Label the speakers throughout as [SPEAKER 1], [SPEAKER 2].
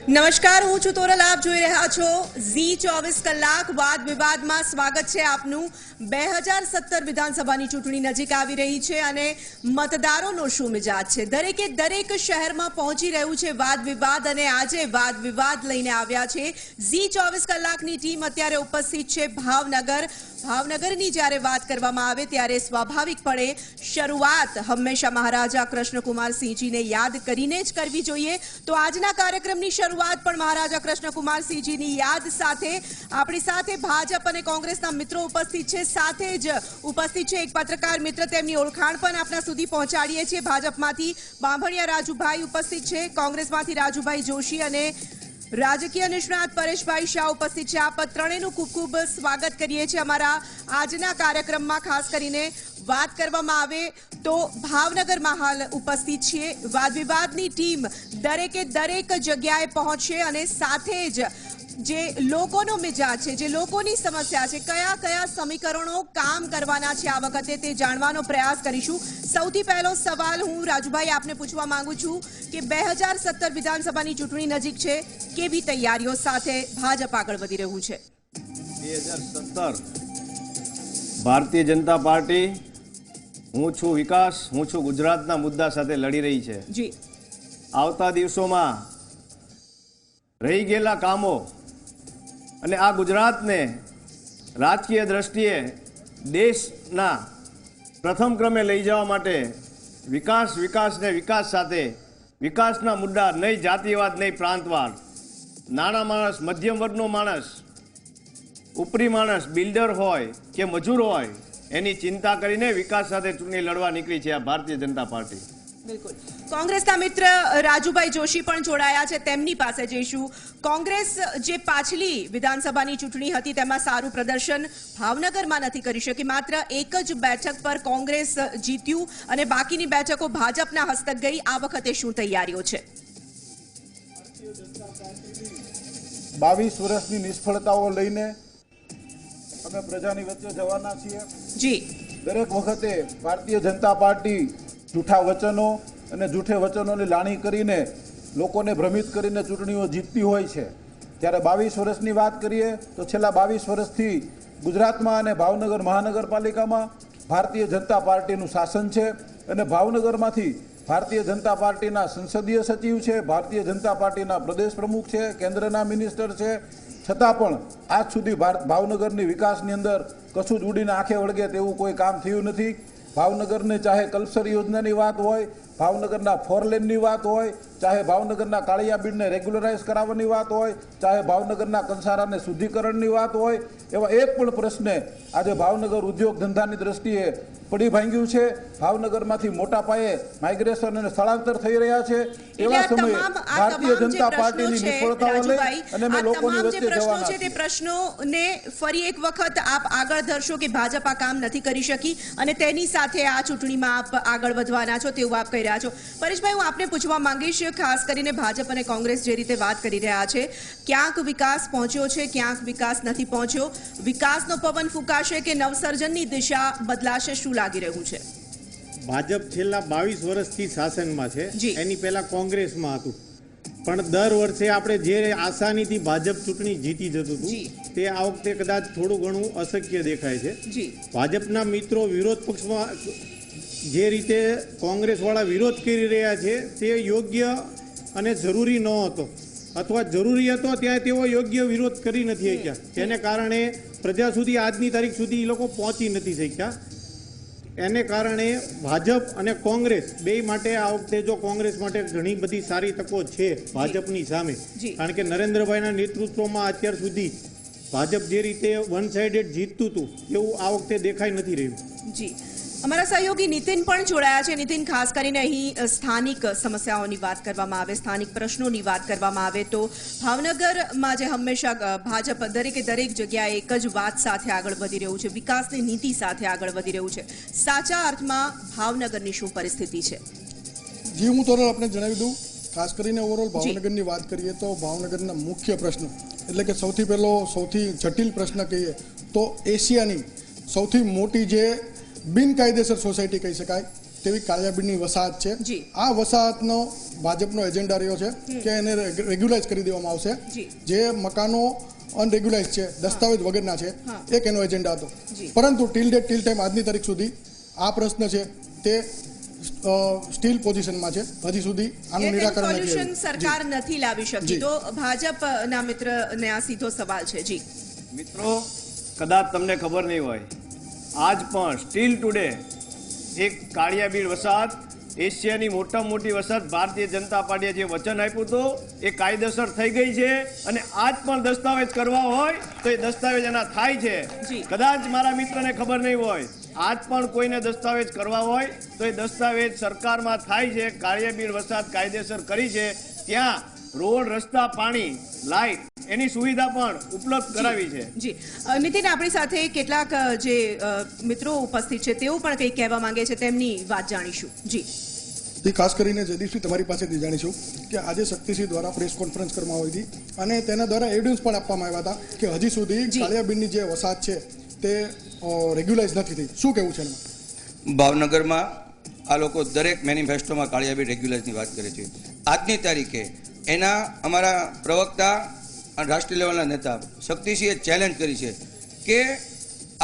[SPEAKER 1] નમસ્કાર, હું છું તોરલ. આપ જોઈ રહ્યા છો ઝી 24 કલાક. વાદ વિવાદમાં સ્વાગત છે આપનું. 2017 વિધાનસભાની ચૂંટણી નજીક આવી રહી છે અને મતદારોનો શું મિજાજ છે? દરેકે દરેક શહેરમાં પહોંચી રહ્યું છે વાદ વિવાદ, અને આજે વાદ વિવાદ લઈને આવ્યા છે. ઝી 24 કલાકની ટીમ અત્યારે ઉપસ્થિત છે ભાવનગર. ભાવનગરની જ્યારે વાત કરવામાં આવે ત્યારે સ્વાભાવિકપણે શરૂઆત હંમેશા મહારાજા કૃષ્ણકુમારસિંહજીને યાદ કરીને જ કરવી જોઈએ. તો આજના કાર્યક્રમની શરૂઆત પણ મહારાજા કૃષ્ણકુમારસિંહજીની યાદ સાથે. આપણી સાથે ભાજપ અને કોંગ્રેસના મિત્રો ઉપસ્થિત છે. સાથે જ ઉપસ્થિત છે એક પત્રકાર મિત્ર, તેમની ઓળખાણ પણ આપણા સુધી પહોંચાડીએ છીએ. ભાજપમાંથી બાંભણિયા રાજુભાઈ ઉપસ્થિત છે, કોંગ્રેસમાંથી રાજુભાઈ જોશી અને રાજકીય નિષ્ણાત પરેશભાઈ શાહ ઉપસ્થિત છે. આપ ત્રણેયનું ખૂબ ખૂબ સ્વાગત કરીએ છીએ અમારા આજના કાર્યક્રમમાં. ખાસ કરીને વાત કરવામાં આવે તો ભાવનગરમાં હાલ ઉપસ્થિત છીએ. વાદ વિવાદની ટીમ દરેકે દરેક જગ્યાએ પહોંચશે અને સાથે જ જે લોકોનો મિજાજ છે, જે લોકોની સમસ્યા છે, કયા કયા સમીકરણો કામ કરવાના છે આ વખતે, તે જાણવાનો પ્રયાસ કરીશું. સૌથી પહેલો સવાલ હું રાજુભાઈ આપને પૂછવા માંગુ છું કે 2017 વિધાનસભાની ચૂંટણી નજીક છે, કેવી તૈયારીઓ સાથે ભાજપ આગળ વધી રહ્યું છે?
[SPEAKER 2] 2017 ભારતીય જનતા પાર્ટી હું છું વિકાસ, હું છું ગુજરાતના મુદ્દા સાથે લડી રહી છે.
[SPEAKER 1] જી,
[SPEAKER 2] આવતા દિવસોમાં રહી ગયેલા કામો અને આ ગુજરાતને રાજકીય દ્રષ્ટિએ દેશના પ્રથમ ક્રમે લઈ જવા માટે વિકાસ સાથે વિકાસના મુદ્દા, નહીં જાતિવાદ, નહીં પ્રાંતવાદ, નાના માણસ, મધ્યમ વર્ગનો માણસ, ઉપરી માણસ, બિલ્ડર હોય કે મજૂર હોય, એની ચિંતા કરીને વિકાસ સાથે ચૂંટણી લડવા નીકળી છે આ ભારતીય જનતા પાર્ટી.
[SPEAKER 1] બિલકુલ. કોંગ્રેસના મિત્ર રાજુભાઈ જોશી પણ જોડાયા છે, તેમની પાસે જઈશું. કોંગ્રેસ જે પાછલી વિધાનસભાની ચૂંટણી હતી તેમાં સારું પ્રદર્શન ભાવનગરમાં નથી કરી શકી. માત્ર એક જ બેઠક પર કોંગ્રેસ જીત્યું અને બાકીની બેઠકો ભાજપના હસ્તક ગઈ. આ વખતે શું તૈયારીઓ છે?
[SPEAKER 3] 22 વર્ષની નિષ્ફળતાઓ લઈને અમે પ્રજાની વચ્ચે જવાના છીએ.
[SPEAKER 1] જી,
[SPEAKER 3] દરેક વખતે ભારતીય જનતા પાર્ટી જૂઠા વચનો અને જૂઠે વચનોની લાણી કરીને લોકોને ભ્રમિત કરીને ચૂંટણીઓ જીતતી હોય છે. ત્યારે 22 વર્ષની વાત કરીએ તો છેલ્લા 22 વર્ષથી ગુજરાતમાં અને ભાવનગર મહાનગરપાલિકામાં ભારતીય જનતા પાર્ટીનું શાસન છે અને ભાવનગરમાંથી ભારતીય જનતા પાર્ટીના સંસદીય સચિવ છે, ભારતીય જનતા પાર્ટીના પ્રદેશ પ્રમુખ છે, કેન્દ્રના મિનિસ્ટર છે. છતાં પણ આજ સુધી ભાવનગરની વિકાસની અંદર કશું જ ઉડીને આંખે વળગે તેવું કોઈ કામ થયું નથી. ભાવનગરને ચાહે કલ્પસર યોજનાની વાત હોય, ભાવનગરના ફોરલેનની વાત હોય, ચાહે ભાવનગરના કાળિયા બીડને રેગ્યુલરાઇઝ કરાવવાની વાત હોય, ચાહે ભાવનગરના કંસારાને શુદ્ધિકરણની વાત હોય, એવા એક પણ પ્રશ્ને આજે ભાવનગર ઉદ્યોગ ધંધાની દ્રષ્ટિએ પડી ભાંગ્યું છે. ભાવનગરમાંથી મોટા પાયે માઇગ્રેશન અને સ્થળાંતર થઈ રહ્યા છે. એવા સમયે ભારતીય જનતા પાર્ટીની નિષ્ફળતાઓ લઈ અને અમે લોકોની વચ્ચે જવાના
[SPEAKER 1] છે. તે પ્રશ્નોને ફરી એક વખત આપ આગળ ધરશો કે ભાજપ આ કામ નથી કરી શકી અને તેની સાથે આ ચૂંટણીમાં આપ આગળ વધવાના છો તેવું આપ કહી રહ્યા છો. પરેશભાઈ, હું આપને પૂછવા માંગીશ, ખાસ કરીને ભાજપ અને કોંગ્રેસ જે રીતે વાત કરી રહ્યા છે, ક્યાંક વિકાસ પહોંચ્યો છે, ક્યાંક વિકાસ નથી પહોંચ્યો. વિકાસનો પવન ફૂંકાશે કે નવસર્જનની દિશા બદલાશે? શું લાગી રહ્યું છે?
[SPEAKER 4] ભાજપ છેલ્લા 22 વર્ષથી શાસનમાં છે. એની પહેલા કોંગ્રેસમાં હતું, પણ દર વર્ષે આપણે જે આસાનીથી ભાજપ ચૂંટણી જીતી જતું હતું તે આ વખતે કદાચ થોડું ઘણું અશક્ય દેખાય છે. ભાજપના મિત્રો વિરોધ પક્ષમાં જે રીતે કોંગ્રેસવાળા વિરોધ કરી રહ્યા છે તે યોગ્ય અને જરૂરી ન હતો, અથવા જરૂરી હતો ત્યાં તેઓ યોગ્ય વિરોધ કરી નથી શક્યા, જેને કારણે પ્રજા સુધી આજની તારીખ સુધી એ લોકો પહોંચી નથી શક્યા. એને કારણે ભાજપ અને કોંગ્રેસ બે માટે આ વખતે જો કોંગ્રેસ માટે ઘણી બધી સારી તકો છે ભાજપની સામે, કારણ કે નરેન્દ્રભાઈના નેતૃત્વમાં અત્યાર સુધી ભાજપ જે રીતે વન સાઇડેડ જીતતું હતું એવું આ વખતે દેખાઈ નથી રહ્યું.
[SPEAKER 1] જી, અમારા સહયોગી નીતિન પણ જોડાયા છે. નીતિન, ખાસ કરીને અહીં સ્થાનિક સમસ્યાઓની વાત કરવામાં આવે, સ્થાનિક પ્રશ્નોની વાત કરવામાં આવે તો ભાવનગરમાં જે હંમેશા ભાજપ દરેકે દરેક જગ્યાએ એક જ વાત સાથે આગળ વધી રહ્યું છે, વિકાસની નીતિ સાથે આગળ વધી રહ્યું છે. સાચા અર્થમાં ભાવનગરની શું પરિસ્થિતિ છે?
[SPEAKER 5] જી, હું તોરલ આપણે જણાવી દઉં. ખાસ કરીને ઓવરઓલ ભાવનગરની વાત કરીએ તો ભાવનગરના મુખ્ય પ્રશ્ન એટલે કે સૌથી પહેલો સૌથી જટિલ પ્રશ્ન કહીએ તો એશિયાની સૌથી મોટી જે બિનકાયદેસર સોસાયટી કહી શકાય તેવી કાળિયાબીડની વસાહત છે.
[SPEAKER 1] જી.
[SPEAKER 5] આ વસાહતનો ભાજપનો એજન્ડા રહ્યો છે કે એને રેગ્યુલાઇઝ કરી દેવામાં આવશે.
[SPEAKER 1] જી.
[SPEAKER 5] જે મકાનો અનરેગ્યુલાઇઝ છે, દસ્તાવેજ વગરના છે, એક એનો એજન્ડા હતો.
[SPEAKER 1] જી.
[SPEAKER 5] પરંતુ ટીલ ટાઈમ આજની તારીખ સુધી આ પ્રશ્ન છે તે સ્ટીલ પોઝિશનમાં છે. હજી સુધી આનું નિરાકરણ નથી
[SPEAKER 1] સોલ્યુશન
[SPEAKER 5] આવ્યું.
[SPEAKER 1] સરકાર નથી લાવી શકતી.
[SPEAKER 5] જી.
[SPEAKER 1] તો ભાજપના મિત્રને આ સીધો સવાલ છે. જી
[SPEAKER 2] મિત્રો, કદાચ તમને ખબર નહીં હોય, આજ પણ સ્ટીલ ટુડે એક કાળિયાબીડ વસાહત, એશિયાની મોટામાં મોટી વસાહત, ભારતીય જનતા પાર્ટીએ જે વચન આપ્યું હતું એ કાયદેસર થઈ ગઈ છે. અને આજ પણ દસ્તાવેજ કરવા હોય તો એ દસ્તાવેજ એના થાય છે.
[SPEAKER 1] જી.
[SPEAKER 2] કદાચ મારા મિત્રને ખબર નહીં હોય, આજ પણ કોઈને દસ્તાવેજ કરવા હોય તો એ દસ્તાવેજ સરકારમાં થાય છે. કાળિયાબીડ વસાહત કાયદેસર કરી છે. ત્યાં રોડ, રસ્તા, પાણી, લાઇટ એની સુવિધા પણ ઉપલબ્ધ કરાવી છે.
[SPEAKER 1] જી નીતિન, આપણી સાથે કેટલાક જે મિત્રો ઉપસ્થિત છે તેઓ પણ કંઈક કહેવા માંગે છે, તેમની વાત જાણીશું. જી
[SPEAKER 5] ખાસ કરીને જયદીપસિંહ, તમારી પાસેથી જાણીશું કે આજે શક્તિસિંહ દ્વારા પ્રેસ કોન્ફરન્સ કરવામાં આવી હતી અને તેના દ્વારા એવિડન્સ પણ આપવામાં આવ્યા હતા કે હજી સુધી કાળિયાબીડની જે વસાહત છે તે રેગ્યુલાઇઝ નથી થઈ. શું કહેવું છે એમાં?
[SPEAKER 6] ભાવનગરમાં આ લોકો દરેક મેનિફેસ્ટોમાં કાળિયાબીડ રેગ્યુલાઇઝની વાત કરે છે. આજની તારીખે એના અમારા પ્રવક્તા અને રાષ્ટ્રીય લેવલના નેતા શક્તિસિંહે ચેલેન્જ કરી છે કે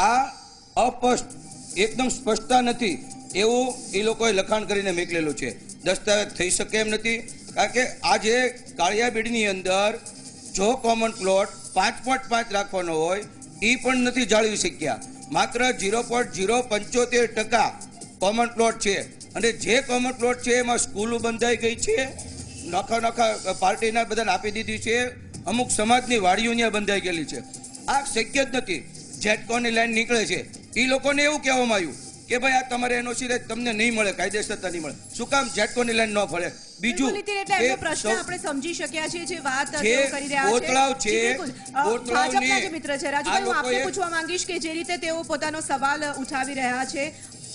[SPEAKER 6] આ અસ્પષ્ટ, એકદમ સ્પષ્ટતા નથી એવું એ લોકોએ લખાણ કરીને મોકલેલું છે. દસ્તાવેજ થઈ શકે એમ નથી, કારણ કે આજે કાળિયાબીડની અંદર જો કોમન પ્લોટ 5.5 રાખવાનો હોય એ પણ નથી જાળવી શક્યા. માત્ર 0.075% કોમન પ્લોટ છે. અને જે કોમન પ્લોટ છે એમાં સ્કૂલો બંધાઈ ગઈ છે, નોખા પાર્ટીના બધાને આપી દીધી છે, અમુક સમાજની વાડીઓ ત્યાં બંધાઈ ગયેલી છે. આ શક્ય જ નથી. જેટકોની લાઈન નીકળે છે એ લોકોને એવું કહેવામાં આવ્યું કે ભાઈ આ તમારે એનઓસી તમને નહીં મળે, કાયદેસરતા નહીં મળે. શું કામ જેટકોની લાઈન ન ફળે? બીજું
[SPEAKER 1] પ્રશ્ન આપણે સમજી શક્યા છીએ જે વાત
[SPEAKER 6] જે
[SPEAKER 1] કરી રહ્યા
[SPEAKER 6] કોતળાવ છે,
[SPEAKER 1] ભાજપના જે મિત્ર છે રાજુભાઈ, હું આપને પૂછવા માંગીશ કે જે રીતે તેઓ પોતાનો સવાલ ઉઠાવી રહ્યા છે,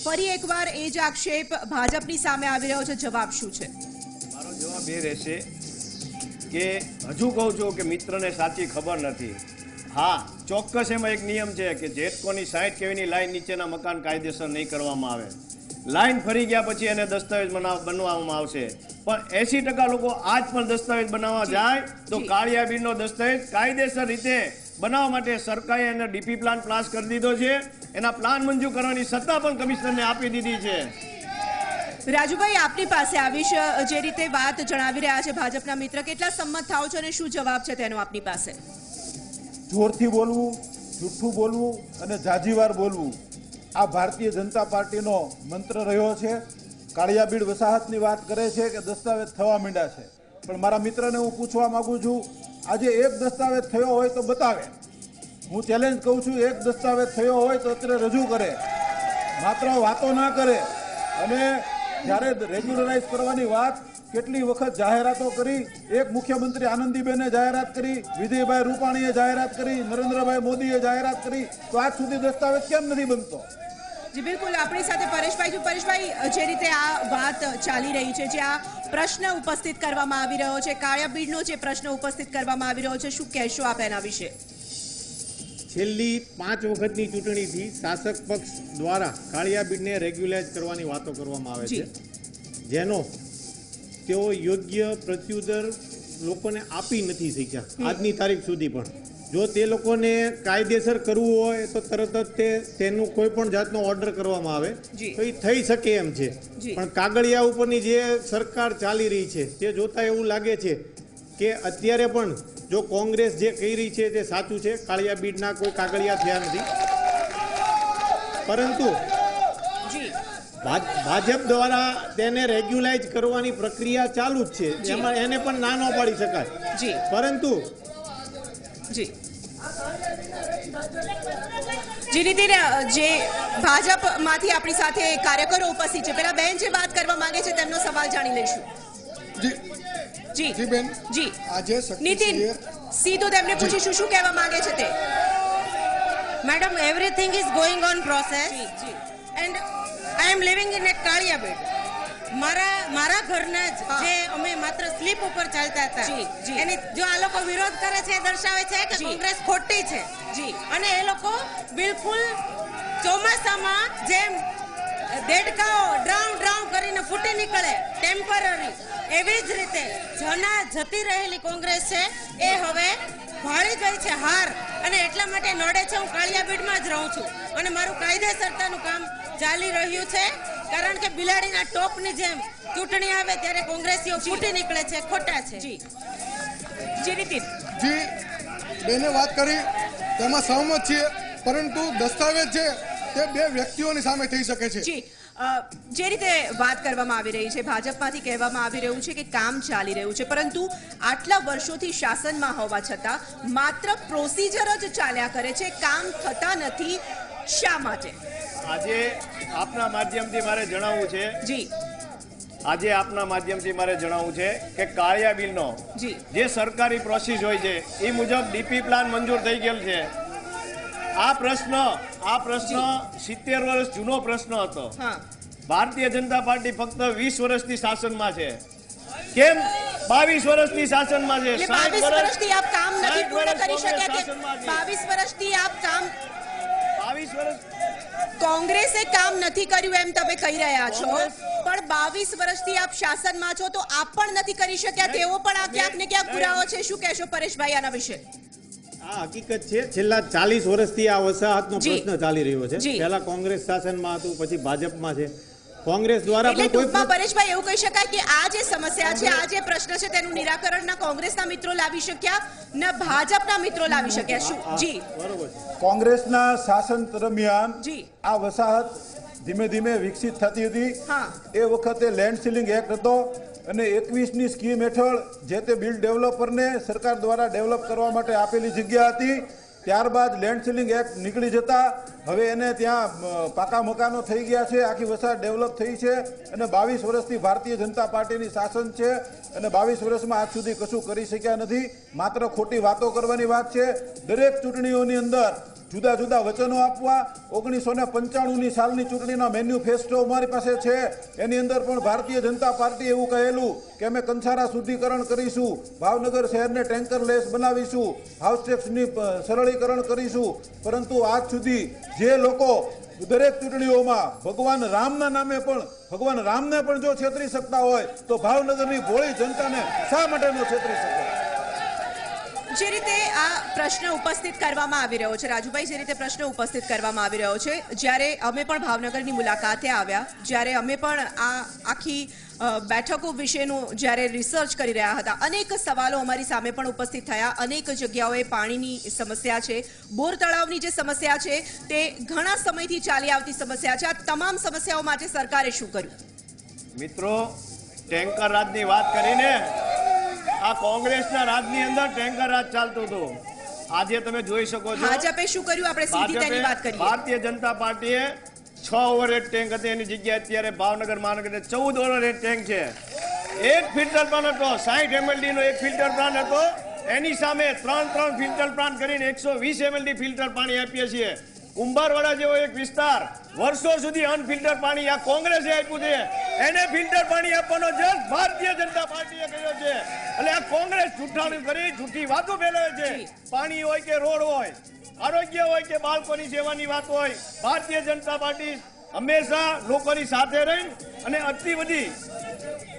[SPEAKER 1] ફરી એકવાર એ જ આક્ષેપ ભાજપની સામે આવી રહ્યો છે, જવાબ શું છે?
[SPEAKER 2] મારો જવાબ એ રહેશે કે હજુ કહું છું કે મિત્રને સાચી ખબર નથી. હા, ચોક્કસ એમાં એક નિયમ છે કે જેટકોની 60 કેવીની લાઈન નીચેના મકાન કાયદેસર નહીં કરવામાં આવે. લાઈન ફરી ગયા પછી એને દસ્તાવેજ બનવામાં આવશે. પણ 80% લોકો આજ પણ દસ્તાવેજ બનાવવા જાય તો કાળિયાબીડનો દસ્તાવેજ કાયદેસર રીતે બનાવવા માટે સરકારે એને ડીપી પ્લાન પાસ કરી દીધો છે. એના પ્લાન મંજૂર કરવાની સત્તા પણ કમિશનરને આપી દીધી છે.
[SPEAKER 1] રાજુભાઈ, આપની પાસે આવીશ. જે રીતે વાત જણાવી રહ્યા છે ભાજપના મિત્ર, કેટલા સંમત થાઓ છો અને શું જવાબ છે તેનો આપની પાસે?
[SPEAKER 3] જોરથી બોલવું, જૂઠું બોલવું અને જાજીવાર બોલવું આ ભારતીય જનતા પાર્ટીનો મંત્ર રહ્યો છે. કાળિયાબીડ વસાહતની વાત કરે છે કે દસ્તાવેજ થવા માંડ્યા છે, પણ મારા મિત્રને હું પૂછવા માંગુ છું, આજે એક દસ્તાવેજ થયો હોય તો બતાવે. હું ચેલેન્જ કહું છું, એક દસ્તાવેજ થયો હોય તો અત્યારે રજૂ કરે, માત્ર વાતો ના કરે. અને જ્યારે રેગ્યુલરાઇઝ કરવાની વાત કેટલી વખત જાહેરાતો કરી, એક મુખ્યમંત્રી આનંદીબેને જાહેરાત કરી, વિજયભાઈ રૂપાણીએ જાહેરાત કરી, નરેન્દ્રભાઈ મોદીએ જાહેરાત કરી, તો આજ સુધી દસ્તાવેજ કેમ નથી બનતો?
[SPEAKER 1] જી બિલકુલ, આપણી સાથે પરેશભાઈ. પરેશભાઈ, જે રીતે આ વાત ચાલી રહી છે, જે આ પ્રશ્ન ઉપસ્થિત કરવામાં આવી રહ્યો છે, કાળિયાબીડનો જે પ્રશ્ન ઉપસ્થિત કરવામાં આવી રહ્યો છે, શું કહેશો આપ એના વિશે?
[SPEAKER 4] છેલ્લી 5 વખતની ચૂંટણીથી શાસક પક્ષ દ્વારા કાળિયાબીડને રેગ્યુલાઇઝ કરવાની વાતો કરવામાં આવે છે, જેનો તેઓ યોગ્ય પ્રત્યુત્તર લોકોને આપી નથી શક્યા આજની તારીખ સુધી. પણ જો તે લોકોને કાયદેસર કરવું હોય તો તરત જ તેનું કોઈ પણ જાતનો ઓર્ડર કરવામાં આવે તો એ થઈ શકે એમ છે. પણ કાગળિયા ઉપરની જે સરકાર ચાલી રહી છે તે જોતા એવું લાગે છે કે અત્યારે પણ જો કોંગ્રેસ જે કહી રહી છે તે સાચું છે, કાળિયાબીડના કોઈ કાગળિયા થયા નથી. પરંતુ ભાજપ દ્વારા તેને રેગ્યુલાઇઝ કરવાની પ્રક્રિયા ચાલુ જ છે, એમાં એને પણ ના ન પાડી શકાય. પરંતુ
[SPEAKER 1] જે રીતે જે ભાજપમાંથી આપણી સાથે કાર્યકરો ઉપસ્થિત છે, પેલા બેન જે વાત કરવા માંગે છે તેમનો સવાલ જાણી લઈશું. જી બેન, જી નીતિન, સીધું તેમને પૂછીશું શું કહેવા માંગે છે તે.
[SPEAKER 7] Madam, everything is going on process and I am living in at Kaliabid. મારા ઘરના જે અમે માત્ર સ્લીપ ઉપર ચાલતા હતા, એની જો આ લોકો વિરોધ કરે છે, દર્શાવે છે કે કોંગ્રેસ ખોટી છે. અને એ લોકો બિલકુલ ચોમાસામાં જેમ દેડકાઓ ડ્રાઉં કરીને ફૂટી નીકળે ટેમ્પરરી, એવી જ રીતે જતી રહેલી કોંગ્રેસ છે એ હવે ભાળી ગઈ છે હાર, અને એટલા માટે નડે છે. હું કાળિયાબીડમાં જ રહું છું અને મારું કાયદેસરતાનું કામ ચાલી રહ્યું છે, કારણ કે બિલાડીના ટોપની જેમ ચૂંટણી આવે ત્યારે કોંગ્રેસીઓ ફૂટી નીકળે છે. ખોટા છે.
[SPEAKER 5] જી બેને વાત કરી તેમાં સહમત છીએ, પરંતુ દસ્તાવેજ છે તે બે વ્યક્તિઓની સામે થઈ શકે છે.
[SPEAKER 1] જે રીતે વાત કરવામાં આવી રહી છે, ભાજપમાંથી કહેવામાં આવી રહ્યું છે કે કામ ચાલી રહ્યું છે, પરંતુ આટલા વર્ષોથી શાસનમાં હોવા છતાં માત્ર પ્રોસિજર જ ચાલ્યા કરે છે, કામ થતા નથી. શા માટે?
[SPEAKER 2] આજે આપના માધ્યમથી મારે જણાવવું છે કે કાળિયા બિલનો જે સરકારી પ્રોસેસ હોય છે એ મુજબ ડીપી પ્લાન મંજૂર થઈ ગયેલ છે. આ પ્રશ્ન 70 વર્ષ જૂનો પ્રશ્ન હતો. ભારતીય જનતા પાર્ટી ફક્ત 20 વર્ષથી શાસનમાં છે. કેમ 22 વર્ષથી શાસનમાં છે?
[SPEAKER 1] 22 વર્ષથી આપ કામ નથી પૂર્ણ કરી શક્યા કે 22 વર્ષથી આપ કામ
[SPEAKER 2] 22 વર્ષ
[SPEAKER 1] કોંગ્રેસે કામ નથી કર્યું એમ તમે કહી રહ્યા છો, પણ 22 વર્ષથી આપ શાસનમાં છો તો આપ પણ નથી કરી શક્યા, તેવો પણ આ ક્યાંક ને ક્યાંક પુરાવો છે. શું કહેશો પરેશભાઈ આના વિશે?
[SPEAKER 4] આ હકીકત છે. છેલ્લા 40 વર્ષથી આ વસાહતનો પ્રશ્ન ચાલી રહ્યો છે. પહેલા કોંગ્રેસ શાસનમાં હતું, પછી ભાજપમાં છે. કોંગ્રેસ દ્વારા પણ કોઈ
[SPEAKER 1] પરેશભાઈ એવું કહી શકાય કે આ જે સમસ્યા છે, આ જે પ્રશ્ન છે તેનું નિરાકરણ ના કોંગ્રેસના મિત્રો લાવી શક્યા, ના ભાજપના મિત્રો લાવી શક્યા. શું? જી
[SPEAKER 4] બરોબર.
[SPEAKER 3] કોંગ્રેસના શાસન દરમિયાન આ વસાહત ધીમે ધીમે વિકસિત થતી હતી. એ વખતે લેન્ડ સીલિંગ એક્ટ હતો અને 21ની સ્કીમ હેઠળ જે તે બિલ્ડ ડેવલપરને સરકાર દ્વારા ડેવલપ કરવા માટે આપેલી જગ્યા હતી. ત્યારબાદ લેન્ડ સીલિંગ એક્ટ નીકળી જતા હવે એને ત્યાં પાકા મકાનો થઈ ગયા છે, આખી વસાહત ડેવલપ થઈ છે અને 22 વર્ષથી ભારતીય જનતા પાર્ટીની શાસન છે અને 22 વર્ષમાં આજ સુધી કશું કરી શક્યા નથી. માત્ર ખોટી વાતો કરવાની વાત છે. દરેક ચૂંટણીઓની અંદર જુદા જુદા વચનો આપવા. 1995ની સાલની ચૂંટણીના મેન્યુફેસ્ટો અમારી પાસે છે, એની અંદર પણ ભારતીય જનતા પાર્ટી એવું કહેલું કે અમે કંસારા શુદ્ધિકરણ કરીશું, ભાવનગર શહેરને ટેન્કરલેસ બનાવીશું, હાઉસ ટેક્સની સરળીકરણ કરીશું. પરંતુ આજ સુધી જે લોકો દરેક ચૂંટણીઓમાં ભગવાન રામને પણ જો છેતરી શકતા હોય તો ભાવનગરની ભોળી જનતાને શા માટે ન છેતરી શકે?
[SPEAKER 1] જે રીતે આ પ્રશ્ન ઉપસ્થિત કરવામાં આવી રહ્યો છે, રાજુભાઈ, જે રીતે પ્રશ્ન ઉપસ્થિત કરવામાં આવી રહ્યો છે, જ્યારે અમે પણ ભાવનગરની મુલાકાતે આવ્યા, જ્યારે અમે પણ આ આખી બેઠકો વિશેનું જ્યારે રિસર્ચ કરી રહ્યા હતા, અનેક સવાલો અમારી સામે પણ ઉપસ્થિત થયા. અનેક જગ્યાઓએ પાણીની સમસ્યા છે, બોર તળાવની જે સમસ્યા છે તે ઘણા સમયથી ચાલી આવતી સમસ્યા છે. આ તમામ સમસ્યાઓ માટે સરકારે શું કર્યું?
[SPEAKER 2] મિત્રો, ટેન્કર રાજની વાત કરીને આ કોંગ્રેસના રાજની અંદર ટેન્કર રાજ ચાલતું હતું. આજે તમે જોઈ શકો છો
[SPEAKER 1] ભાજપે શું કર્યું, આપણે સીધી તેની વાત કરીએ.
[SPEAKER 2] ભારતીય જનતા પાર્ટીએ 6 ઓવરહેડ ટેન્ક હતી, એની જગ્યાએ અત્યારે ભાવનગર મહાનગર 14 ઓવરહેડ ટેન્ક છે. એક ફિલ્ટર પ્લાન્ટ હતો, 60 mld નો એક ફિલ્ટર પ્લાન્ટ હતો, એની સામે 3 ફિલ્ટર પ્લાન્ટ કરીને 120 mld ફિલ્ટર પાણી આપીએ છીએ. કુંભારવાડા જેવો એક વિસ્તાર વર્ષો સુધી અનફિલ્ટર પાણી આ કોંગ્રેસે આપ્યું છે, એને ફિલ્ટર પાણી આપવાનો જજ ભારતીય જનતા પાર્ટીએ કર્યો છે. એટલે આ કોંગ્રેસ જૂઠાણું કરી જૂઠી વાતો ફેલાવે છે. પાણી હોય કે રોડ હોય, આરોગ્ય હોય કે બાળકોની સેવાની વાત હોય, ભારતીય જનતા પાર્ટી હંમેશા લોકોની સાથે રહી અને અતિ બધી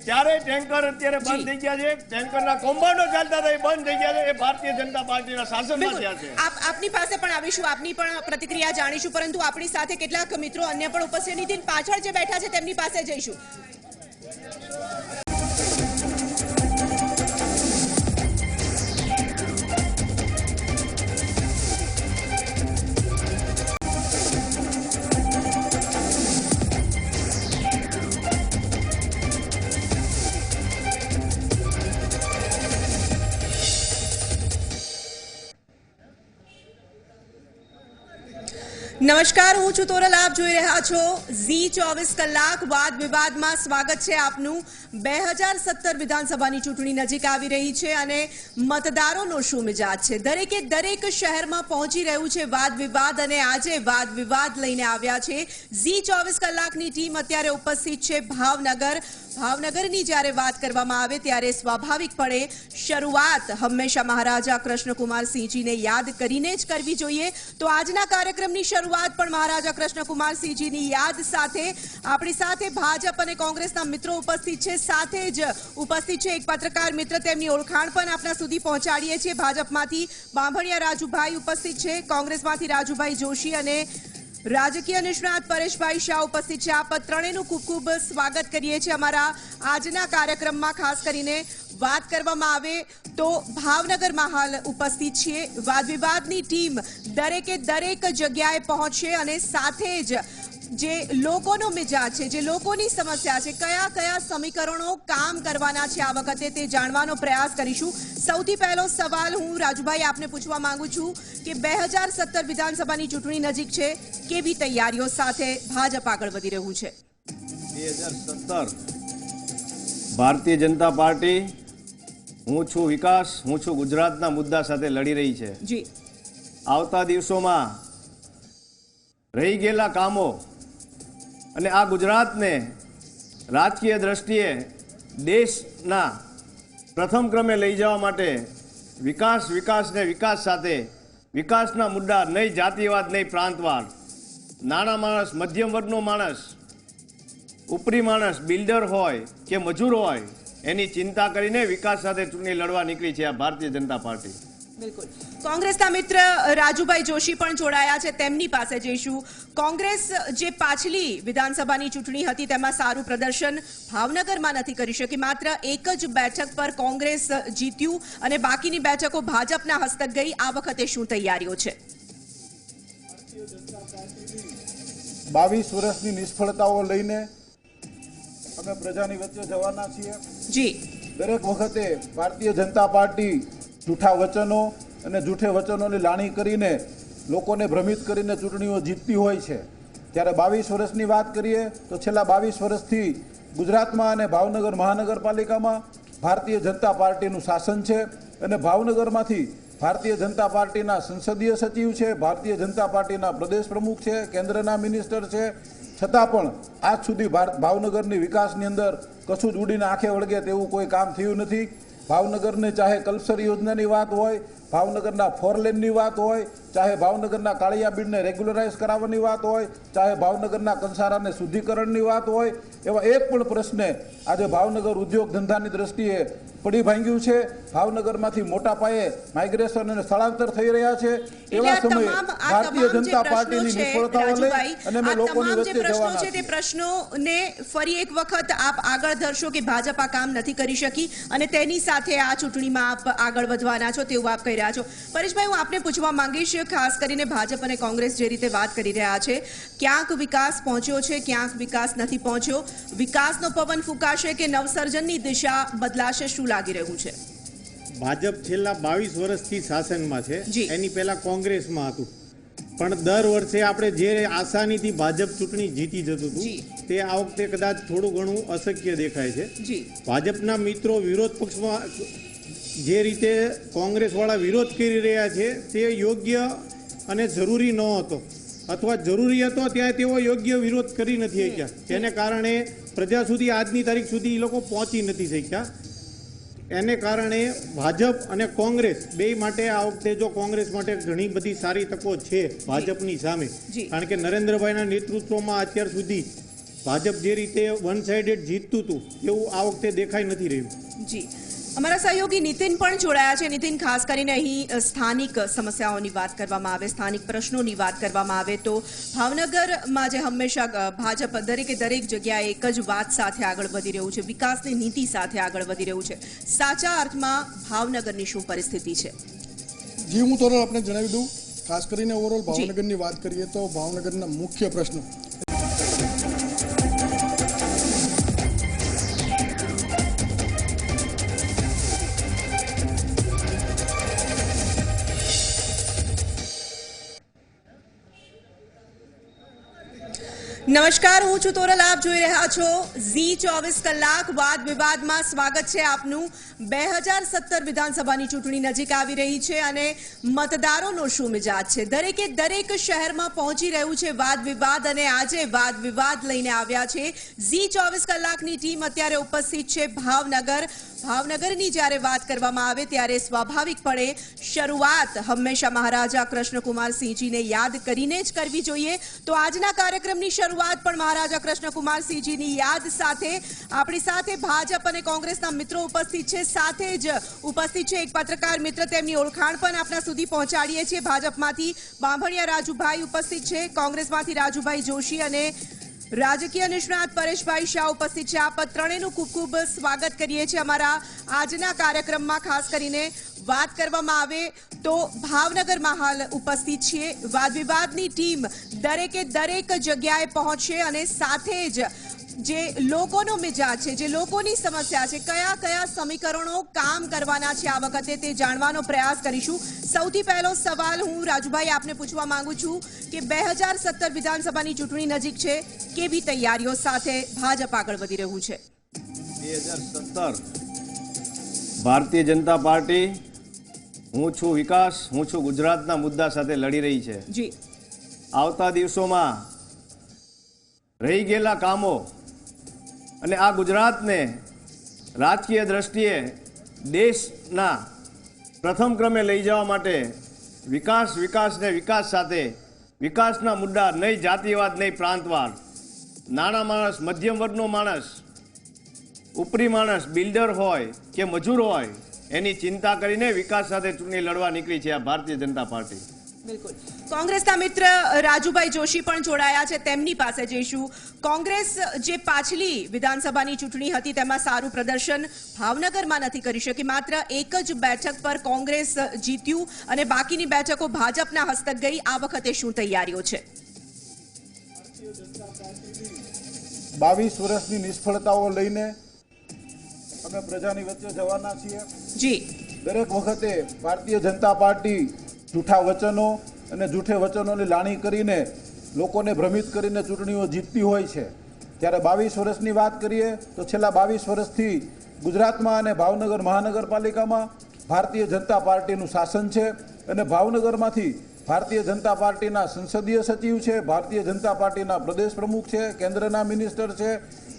[SPEAKER 2] ત્યારે ટેન્કર અત્યારે બંધ થઈ ગયા છે, ટેન્કરના કૌભાંડો ચાલતા હતા એ બંધ થઈ ગયા છે. એ ભારતીય જનતા પાર્ટીના શાસનમાં થયા છે.
[SPEAKER 1] આપની પાસે પણ આવીશું, આપની પણ પ્રતિક્રિયા જાણીશું, પરંતુ આપણી સાથે કેટલાક મિત્રો અન્ય પણ ઉપસ્થિત. નીતિન, પાછળ જે બેઠા છે તેમની પાસે જઈશું. નમસ્કાર, હું છું તોરલ, આપ જોઈ રહ્યા છો Z24 કલાક. વાદ વિવાદમાં સ્વાગત છે આપનું. 2017 વિધાનસભાની ચૂંટણી નજીક આવી રહી છે અને મતદારોનો શું મિજાજ છે? દરેક શહેરમાં પહોંચી રહ્યું છે વાદ વિવાદ, અને આજે વાદ વિવાદ લઈને આવ્યા છે. Z24 કલાકની ટીમ અત્યારે ઉપસ્થિત છે ભાવનગરની જ્યારે વાત કરવામાં આવે ત્યારે સ્વાભાવિકપણે શરૂઆત હંમેશા મહારાજા કૃષ્ણકુમાર સિંહજીને યાદ કરીને જ કરવી જોઈએ. તો આજના કાર્યક્રમની શરૂઆત શરૂઆત પણ મહારાજા કૃષ્ણકુમારસિંહજીની યાદ સાથે આપણી સાથે ભાજપ અને કોંગ્રેસના મિત્રો ઉપસ્થિત છે, સાથે જ ઉપસ્થિત છે એક પત્રકાર મિત્ર, તેમની ઓળખાણ પણ આપના સુધી પહોંચાડીએ છીએ. ભાજપમાંથી બાંભણિયા રાજુભાઈ ઉપસ્થિત છે, કોંગ્રેસમાંથી રાજુભાઈ જોશી અને રાજકીય નિષ્ણાત પરેશભાઈ શાહ ઉપસ્થિત છે. આપ ત્રણેયનું ખૂબ ખૂબ સ્વાગત કરીએ છીએ અમારા આજના કાર્યક્રમમાં. ખાસ કરીને વાત કરવામાં આવે તો ભાવનગરમાં હાલ ઉપસ્થિત છીએ. વાદ વિવાદની ટીમ દરેકે દરેક જગ્યાએ પહોંચશે અને સાથે જ જે લોકોનો મિજાજ છે, જે લોકોની સમસ્યા છે, કયા કયા સમીકરણો કામ કરવાના છે આ વખતે તે જાણવાનો પ્રયાસ કરીશું. સૌથી પહેલો સવાલ હું રાજુભાઈ આપને પૂછવા માંગુ છું કે 2017 વિધાનસભાની ચૂંટણી નજીક છે, કેવી તૈયારીઓ સાથે ભાજપ આગળ વધી રહ્યું છે?
[SPEAKER 2] 2017 ભારતીય જનતા પાર્ટી હું છું વિકાસ, હું છું ગુજરાતના મુદ્દા સાથે લડી રહી છે.
[SPEAKER 1] જી,
[SPEAKER 2] આવતા દિવસોમાં રહી ગયેલા કામો અને આ ગુજરાતને રાજકીય દ્રષ્ટિએ દેશના પ્રથમ ક્રમે લઈ જવા માટે વિકાસને વિકાસ સાથે વિકાસના મુદ્દા, નહીં જાતિવાદ, નહીં પ્રાંતવાદ, નાના માણસ, મધ્યમ વર્ગનો માણસ, ઉપરી માણસ, બિલ્ડર હોય કે મજૂર હોય, એની ચિંતા કરીને વિકાસ સાથે ચૂંટણી લડવા નીકળી છે આ ભારતીય જનતા પાર્ટી.
[SPEAKER 1] બિલકુલ. કોંગ્રેસના મિત્ર રાજુભાઈ જોશી પણ જોડાયા છે, તેમની પાસે જઈશું. કોંગ્રેસ જે પાછલી વિધાનસભાની ચૂંટણી હતી તેમાં સારું પ્રદર્શન ભાવનગરમાં નથી કરી શકી. માત્ર એક જ બેઠક પર કોંગ્રેસ જીત્યું અને બાકીની બેઠકો ભાજપના હસ્તક ગઈ. આ વખતે શું તૈયારીઓ છે?
[SPEAKER 3] 22 વર્ષની નિષ્ફળતાઓ લઈને અમે પ્રજાની વચ્ચે જવાના છીએ.
[SPEAKER 1] જી,
[SPEAKER 3] દરેક વખતે ભારતીય જનતા પાર્ટી જૂઠા વચનો અને જૂઠે વચનોની લાણી કરીને લોકોને ભ્રમિત કરીને ચૂંટણીઓ જીતતી હોય છે. ત્યારે 22 વર્ષની વાત કરીએ તો છેલ્લા 22 વર્ષથી ગુજરાતમાં અને ભાવનગર મહાનગરપાલિકામાં ભારતીય જનતા પાર્ટીનું શાસન છે અને ભાવનગરમાંથી ભારતીય જનતા પાર્ટીના સંસદીય સચિવ છે, ભારતીય જનતા પાર્ટીના પ્રદેશ પ્રમુખ છે, કેન્દ્રના મિનિસ્ટર છે. છતાં પણ આજ સુધી ભાવનગરની વિકાસની અંદર કશું જ ઉડીને આંખે વળગે તેવું કોઈ કામ થયું નથી. ભાવનગરની ચાહે કલ્પસર યોજનાની વાત હોય, ભાવનગરના ફોરલેનની વાત હોય, ચાહે ભાવનગરના કાળિયા બીડને રેગ્યુલરાઇઝ કરાવવાની વાત હોય, ચાહે ભાવનગરના કંસારાને શુદ્ધિકરણની વાત હોય, એવા એક પણ પ્રશ્ને આજે ભાવનગર ઉદ્યોગ ધંધાની દ્રષ્ટિએ પડી ભાંગ્યું છે. ભાવનગરમાંથી મોટા પાયે માઇગ્રેશન અને સ્થળાંતર થઈ રહ્યા છે. એવા સમયે ભારતીય જનતા પાર્ટીની નિષ્ફળતાઓ લઈ અને અમે લોકોની વચ્ચે જવાના
[SPEAKER 1] છે. તે પ્રશ્નોને ફરી એક વખત આપ આગળ ધરશો કે ભાજપ આ કામ નથી કરી શકી અને તેની સાથે આ ચૂંટણીમાં આપ આગળ વધવાના છો તેવું આપ કહી રહ્યા છો. પરેશભાઈ, હું આપને પૂછવા માંગીશ, ખાસ કરીને ભાજપ અને કોંગ્રેસ જે રીતે વાત કરી રહ્યા છે, ક્યાંક વિકાસ પહોંચ્યો છે, ક્યાંક વિકાસ નથી પહોંચ્યો. વિકાસનો પવન ફૂંકાશે કે નવસર્જનની દિશા બદલાશે? શું લાગી રહ્યું છે?
[SPEAKER 4] ભાજપ છેલ્લા 22 વર્ષથી શાસનમાં છે,
[SPEAKER 1] જી.
[SPEAKER 4] એની પહેલા કોંગ્રેસમાં હતું, પણ દર વર્ષે આપણે જે આસાનીથી ભાજપ ચૂંટણી જીતી જતું હતું તે આ વખતે કદાચ થોડું ઘણું અશક્ય દેખાય છે.
[SPEAKER 1] જી,
[SPEAKER 4] ભાજપના મિત્રો વિરોધ પક્ષમાં જે રીતે કોંગ્રેસવાળા વિરોધ કરી રહ્યા છે તે યોગ્ય અને જરૂરી ન હતો, અથવા જરૂરી હતો ત્યારે તેઓ યોગ્ય વિરોધ કરી નથી શક્યા, તેને કારણે પ્રજા સુધી આજની તારીખ સુધી એ લોકો પહોંચી નથી શક્યા. એને કારણે ભાજપ અને કોંગ્રેસ બે માટે આ વખતે જો કોંગ્રેસ માટે ઘણી બધી સારી તકો છે ભાજપની સામે, કારણ કે નરેન્દ્રભાઈના નેતૃત્વમાં અત્યાર સુધી ભાજપ જે રીતે વન સાઇડેડ જીતતું હતું એવું આ વખતે દેખાઈ નથી રહ્યું.
[SPEAKER 1] જી, અમારા સહયોગી નીતિન પણ જોડાયા છે. નીતિન, ખાસ કરીને અહીં સ્થાનિક સમસ્યાઓની વાત કરવામાં આવે, સ્થાનિક પ્રશ્નોની વાત કરવામાં આવે તો ભાવનગરમાં જે હંમેશા ભાજપ દરેકે દરેક જગ્યાએ એક જ વાત સાથે આગળ વધી રહ્યું છે, વિકાસની નીતિ સાથે આગળ વધી રહ્યું છે. સાચા અર્થમાં ભાવનગરની શું પરિસ્થિતિ છે?
[SPEAKER 5] જી, હું તોરણ આપણે જણાવી દઉં. ખાસ કરીને ઓવરઓલ ભાવનગરની વાત કરીએ તો ભાવનગરના મુખ્ય પ્રશ્નો
[SPEAKER 1] નમસ્કાર, હું છું તોરલ. આપ જોઈ રહ્યા છો ઝી 24 કલાક. વાદ વિવાદમાં સ્વાગત છે આપનું. 2017 વિધાનસભાની ચૂંટણી નજીક આવી રહી છે અને મતદારોનો શું મિજાજ છે? દરેક શહેરમાં પહોંચી રહ્યું છે વાદ વિવાદ, અને આજે વાદ વિવાદ લઈને આવ્યા છે ઝી 24 કલાકની ટીમ. અત્યારે ઉપસ્થિત છે ભાવનગરની જ્યારે વાત કરવામાં આવે ત્યારે સ્વાભાવિકપણે શરૂઆત હંમેશા મહારાજા કૃષ્ણકુમારસિંહજીને યાદ કરીને જ કરવી જોઈએ. તો આજના કાર્યક્રમની શરૂઆત પણ મહારાજા કૃષ્ણકુમારસિંહજીની યાદ સાથે. આપણી સાથે ભાજપ અને કોંગ્રેસના મિત્રો ઉપસ્થિત છે, સાથે જ ઉપસ્થિત છે એક પત્રકાર મિત્ર, તેમની ઓળખાણ પણ આપના સુધી પહોંચાડીએ છીએ. ભાજપમાંથી બાંભણિયા રાજુભાઈ ઉપસ્થિત છે, કોંગ્રેસમાંથી રાજુભાઈ જોશી અને રાજકીય નિષ્ણાત પરેશભાઈ શાહ ઉપસ્થિત છે. આપ ત્રણેયનું ખૂબ ખૂબ સ્વાગત કરીએ છીએ અમારા આજના કાર્યક્રમમાં. ખાસ કરીને વાત કરવામાં આવે તો ભાવનગરમાં હાલ ઉપસ્થિત છીએ. વાદ વિવાદની ટીમ દરેક જગ્યાએ પહોંચશે અને સાથે જ જે લોકોનો મિજાજ છે, જે લોકોની સમસ્યા છે, કયા સમીકરણો કામ કરવાના છે આ વખતે, તે જાણવાનો પ્રયાસ કરીશું. સૌથી પહેલો સવાલ હું રાજુભાઈ આપને પૂછવા માંગુ છું કે 2017 વિધાનસભાની ચૂંટણી નજીક છે, કેવી તૈયારીઓ સાથે ભાજપ આગળ વધી રહ્યું છે?
[SPEAKER 2] 2017 ભારતીય જનતા પાર્ટી હું છું વિકાસ, હું છું ગુજરાતના મુદ્દા સાથે લડી રહી છે.
[SPEAKER 1] જી,
[SPEAKER 2] આવતા દિવસોમાં રહી ગયેલા કામો અને આ ગુજરાતને રાજકીય દ્રષ્ટિએ દેશના પ્રથમ ક્રમે લઈ જવા માટે વિકાસ સાથે વિકાસના મુદ્દા, નહીં જાતિવાદ, નહીં પ્રાંતવાદ, નાના માણસ, મધ્યમ વર્ગનો માણસ, ઉપરી માણસ, બિલ્ડર હોય કે મજૂર હોય, એની ચિંતા કરીને વિકાસ સાથે ચૂંટણી લડવા નીકળી છે આ ભારતીય જનતા પાર્ટી.
[SPEAKER 1] બિલકુલ. કોંગ્રેસના મિત્ર રાજુભાઈ જોશી પણ જોડાયા છે, તેમની પાસે જઈશું. કોંગ્રેસ જે પાછલી વિધાનસભાની ચૂંટણી હતી તેમાં સારું પ્રદર્શન ભાવનગરમાં નથી કરી શકી. માત્ર એક જ બેઠક પર કોંગ્રેસ જીત્યું અને બાકીની બેઠકો ભાજપના હસ્તક ગઈ. આ વખતે શું તૈયારીઓ છે?
[SPEAKER 3] 22 વર્ષની નિષ્ફળતાઓ લઈને અમે પ્રજાની વચ્ચે જવાના છીએ.
[SPEAKER 1] જી,
[SPEAKER 3] દરેક વખતે ભારતીય જનતા પાર્ટી જૂઠા વચનો અને જૂઠે વચનોની લાણી કરીને લોકોને ભ્રમિત કરીને ચૂંટણીઓ જીતતી હોય છે. ત્યારે 22 વર્ષની વાત કરીએ તો છેલ્લા 22 વર્ષથી ગુજરાતમાં અને ભાવનગર મહાનગરપાલિકામાં ભારતીય જનતા પાર્ટીનું શાસન છે અને ભાવનગરમાંથી ભારતીય જનતા પાર્ટીના સંસદીય સચિવ છે, ભારતીય જનતા પાર્ટીના પ્રદેશ પ્રમુખ છે, કેન્દ્રના મિનિસ્ટર છે.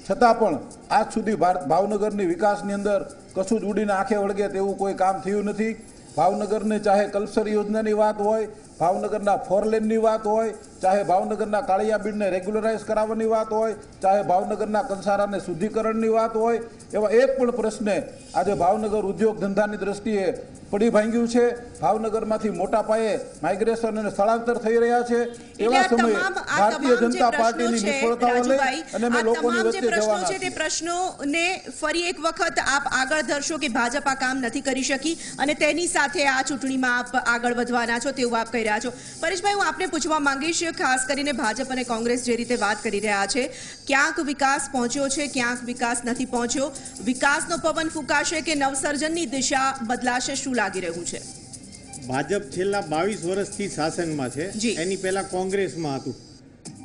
[SPEAKER 3] છતાં પણ આજ સુધી ભાવનગરની વિકાસની અંદર કશું જ ઉડીને આંખે વળગે તેવું કોઈ કામ થયું નથી. ભાવનગરને ચાહે કલ્પસર યોજનાની વાત હોય, ભાવનગરના ફોરલેનની વાત હોય, ચાહે ભાવનગરના કાળિયા બીડને રેગ્યુલરાઇઝ કરાવવાની વાત હોય, ચાહે ભાવનગરના કંસારાને શુદ્ધિકરણની વાત હોય, એવા એક પણ પ્રશ્ને આજે ભાવનગર ઉદ્યોગ ધંધાની દ્રષ્ટિએ પડી ભાંગ્યું છે. ભાવનગરમાંથી મોટા પાયે માઇગ્રેશન અને સ્થળાંતર થઈ રહ્યા છે. એવા સમયે ભારતીય જનતા પાર્ટીની નિષ્ફળતાઓ લઈ અને અમે લોકોની વચ્ચે જવાના
[SPEAKER 1] છે. તે પ્રશ્નોને ફરી એક વખત આપ આગળ ધરશો કે ભાજપ આ કામ નથી કરી શકી અને તેની સાથે આ ચૂંટણીમાં આપ આગળ વધવાના છો તેવું આપ કહી રહ્યા છો. પરેશભાઈ, હું આપને પૂછવા માંગીશ, ખાસ કરીને ભાજપ અને કોંગ્રેસ જે રીતે વાત કરી રહ્યા છે, ક્યાંક વિકાસ પહોંચ્યો છે, ક્યાંક વિકાસ નથી પહોંચ્યો. વિકાસનો પવન ફૂંકાશે કે નવસર્જનની દિશા બદલાશે? શું લાગી રહ્યું છે?
[SPEAKER 4] ભાજપ છેલ્લા 22 વર્ષથી શાસનમાં છે,
[SPEAKER 1] જી.
[SPEAKER 4] એની પહેલા કોંગ્રેસમાં હતું,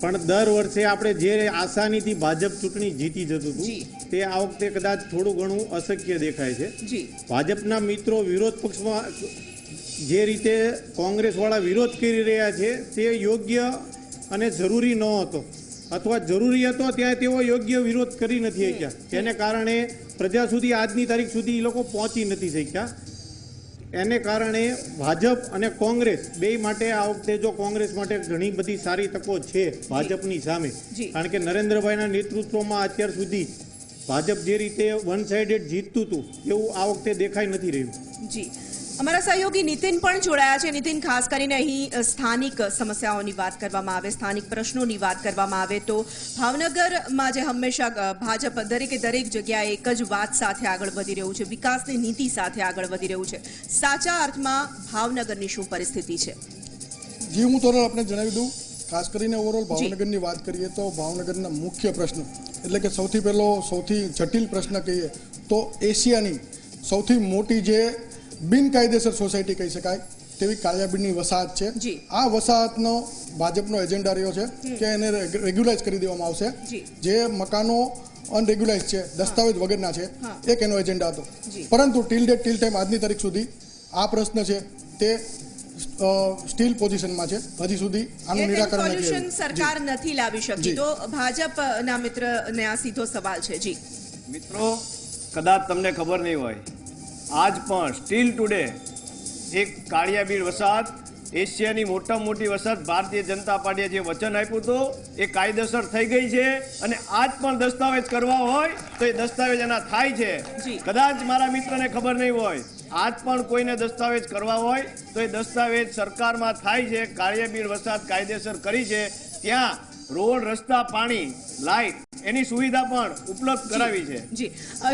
[SPEAKER 4] પણ દર વર્ષે આપણે જે આસાનીથી ભાજપ ચૂંટણી જીતી જતું હતું તે આ વખતે કદાચ થોડું ઘણું અશક્ય દેખાય છે.
[SPEAKER 1] જી,
[SPEAKER 4] ભાજપના મિત્રો વિરોધ પક્ષમાં જે રીતે કોંગ્રેસવાળા વિરોધ કરી રહ્યા છે તે યોગ્ય અને જરૂરી ન હતો, અથવા જરૂરી હતો ત્યાં તેઓ યોગ્ય વિરોધ કરી નથી શક્યા. તેને કારણે પ્રજા સુધી આજની તારીખ સુધી એ લોકો પહોંચી નથી શક્યા. એને કારણે ભાજપ અને કોંગ્રેસ બે માટે આ વખતે જો કોંગ્રેસ માટે ઘણી બધી સારી તકો છે ભાજપની સામે, કારણ કે નરેન્દ્રભાઈના નેતૃત્વમાં અત્યાર સુધી ભાજપ જે રીતે વન સાઇડેડ જીતતું હતું એવું આ વખતે દેખાઈ નથી રહ્યું.
[SPEAKER 1] જી, અમારા સહયોગી નીતિન પણ જોડાયા છે. નીતિન, ખાસ કરીને અહીં સ્થાનિક સમસ્યાઓની વાત કરવામાં આવે, સ્થાનિક પ્રશ્નોની વાત કરવામાં આવે તો ભાવનગરમાં જે હંમેશા ભાજપ દરેક જગ્યાએ એક જ વાત સાથે આગળ વધી રહ્યું છે, વિકાસની નીતિ સાથે આગળ વધી રહ્યું છે. સાચા અર્થમાં ભાવનગરની શું પરિસ્થિતિ છે?
[SPEAKER 5] જી, હું તોરલ આપને જણાવી દઉં. ખાસ કરીને ઓવરઓલ ભાવનગરની વાત કરીએ તો ભાવનગરના મુખ્ય પ્રશ્નો એટલે કે સૌથી પહેલો સૌથી જટિલ પ્રશ્ન કહીએ તો એશિયાની સૌથી મોટી જે બિનકાયદેસર સોસાયટી કહી શકાય તેવી કાળિયાબીડની વસાહત છે.
[SPEAKER 1] જી.
[SPEAKER 5] આ વસાહતનો ભાજપનો એજન્ડા રહ્યો છે કે એને રેગ્યુલાઇઝ કરી દેવામાં આવશે.
[SPEAKER 1] જી.
[SPEAKER 5] જે મકાનો અનરેગ્યુલાઇઝ છે, દસ્તાવેજ વગરના છે, એક એનો એજન્ડા હતો.
[SPEAKER 1] જી.
[SPEAKER 5] પરંતુ ટીલ ટાઈમ આજની તારીખ સુધી આ પ્રશ્ન છે તે સ્ટીલ પોઝિશનમાં છે. હજી સુધી આનું નિરાકરણ નથી
[SPEAKER 1] સોલ્યુશન
[SPEAKER 5] આવ્યું.
[SPEAKER 1] સરકાર નથી લાવી શકતી.
[SPEAKER 5] જી.
[SPEAKER 1] તો ભાજપના મિત્રને આ સીધો સવાલ છે. જી
[SPEAKER 2] મિત્રો, કદાચ તમને ખબર નહીં હોય, આજ પણ સ્ટીલ ટુડે એક કાળિયાબીડ વસાહત, એશિયાની મોટામાં મોટી વસાહત, ભારતીય જનતા પાર્ટીએ જે વચન આપ્યું હતું એ કાયદેસર થઈ ગઈ છે. અને આજ પણ દસ્તાવેજ કરવા હોય તો એ દસ્તાવેજ એના થાય છે.
[SPEAKER 1] જી.
[SPEAKER 2] કદાચ મારા મિત્રને ખબર નહીં હોય, આજ પણ કોઈને દસ્તાવેજ કરવા હોય તો એ દસ્તાવેજ સરકારમાં થાય છે. કાળિયાબીડ વસાહત કાયદેસર કરી છે. ત્યાં રોડ, રસ્તા, પાણી, લાઇટ એની સુવિધા પણ ઉપલબ્ધ કરાવી છે.
[SPEAKER 1] જી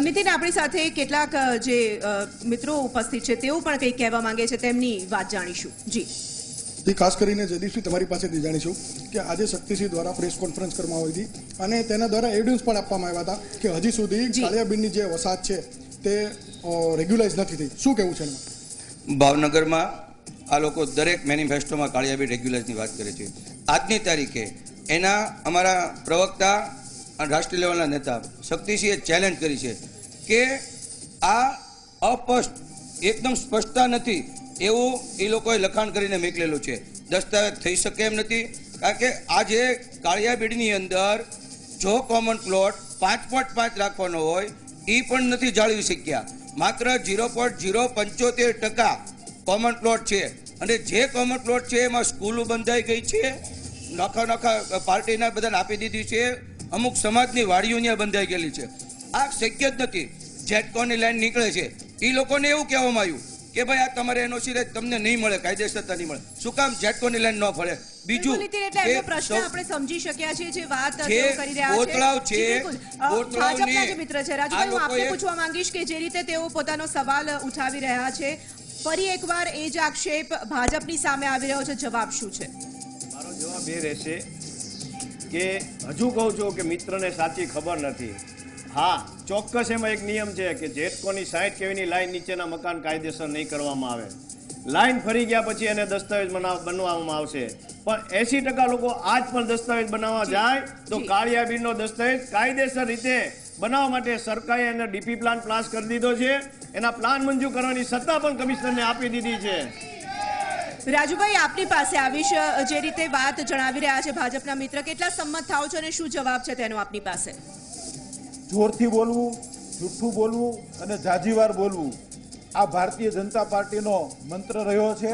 [SPEAKER 1] નીતિન, આપણી સાથે કેટલાક જે મિત્રો ઉપસ્થિત છે તેઓ પણ કંઈક કહેવા માંગે છે, તેમની વાત જાણીશું. જી
[SPEAKER 5] ખાસ કરીને જયદીપસિંહ, તમારી પાસેથી જાણીશું કે આજે શક્તિસિંહ દ્વારા પ્રેસ કોન્ફરન્સ કરવામાં આવી હતી અને તેના દ્વારા એવિડન્સ પણ આપવામાં આવ્યા હતા કે હજી સુધી કાળિયાબીડની જે વસાહત છે તે રેગ્યુલાઇઝ નથી થઈ. શું કહેવું છે એમાં?
[SPEAKER 6] ભાવનગરમાં આ લોકો દરેક મેનિફેસ્ટોમાં કાળિયાબીડ રેગ્યુલાઇઝની વાત કરે છે. આજની તારીખે એના અમારા પ્રવક્તા અને રાષ્ટ્રીય લેવલના નેતા શક્તિસિંહે ચેલેન્જ કરી છે કે આ અસ્પષ્ટ, એકદમ સ્પષ્ટતા નથી એવું એ લોકોએ લખાણ કરીને મોકલેલું છે. દસ્તાવેજ થઈ શકે એમ નથી, કારણ કે આજે કાળિયાબીડની અંદર જો કોમન પ્લોટ 5.5 રાખવાનો હોય એ પણ નથી જાળવી શક્યા. માત્ર 0.075% કોમન પ્લોટ છે. અને જે કોમન પ્લોટ છે એમાં સ્કૂલો બંધાઈ ગઈ છે, નોખા પાર્ટીના બધાને આપી દીધી છે, અમુક સમાજની વાડીઓ ત્યાં બંધાઈ ગયેલી છે. આ શક્ય જ નથી. જેટકોની લાઈન નીકળે છે એ લોકોને એવું કહેવામાં આવ્યું કે ભાઈ આ તમારે એનઓસી તમને નહીં મળે, કાયદેસરતા નહીં મળે. શું કામ જેટકોની લાઈન ન ફળે? બીજું
[SPEAKER 1] પ્રશ્ન આપણે સમજી શક્યા છીએ, જે વાત
[SPEAKER 6] જે
[SPEAKER 1] તેઓ કરી રહ્યા
[SPEAKER 6] કોતરાવ છે,
[SPEAKER 1] ભાજપના જે મિત્ર છે રાજુભાઈ, હું આપને પૂછવા માંગીશ કે જે રીતે તેઓ પોતાનો સવાલ ઉઠાવી રહ્યા છે, ફરી એકવાર એ જ આક્ષેપ ભાજપની સામે આવી રહ્યો છે, જવાબ શું છે?
[SPEAKER 2] મારો જવાબ એ રહેશે કે હજુ કહું છું કે મિત્રને સાચી ખબર નથી. હા, ચોક્કસ એમાં એક નિયમ છે કે જેટકોની 60 કેવીની લાઈન નીચેના મકાન કાયદેસર નહીં કરવામાં આવે. લાઈન ફરી ગયા પછી એને દસ્તાવેજ બનાવવામાં આવશે. પણ 80% લોકો આજ પણ દસ્તાવેજ બનાવવા જાય તો કાળિયાબીડનો દસ્તાવેજ કાયદેસર રીતે બનાવવા માટે સરકારે એને ડીપી પ્લાન પાસ કરી દીધો છે. એના પ્લાન મંજૂર કરવાની સત્તા પણ કમિશનરને આપી દીધી છે.
[SPEAKER 1] રાજુભાઈ, આપની પાસે આવીશ. જે રીતે વાત જણાવી રહ્યા છે ભાજપના મિત્ર, કેટલા સંમત થાવ છો અને શું જવાબ છે તેનો આપની પાસે?
[SPEAKER 3] જોરથી બોલવું, જૂઠું બોલવું અને જાજીવાર બોલવું આ ભારતીય જનતા પાર્ટીનો મંત્ર રહ્યો છે.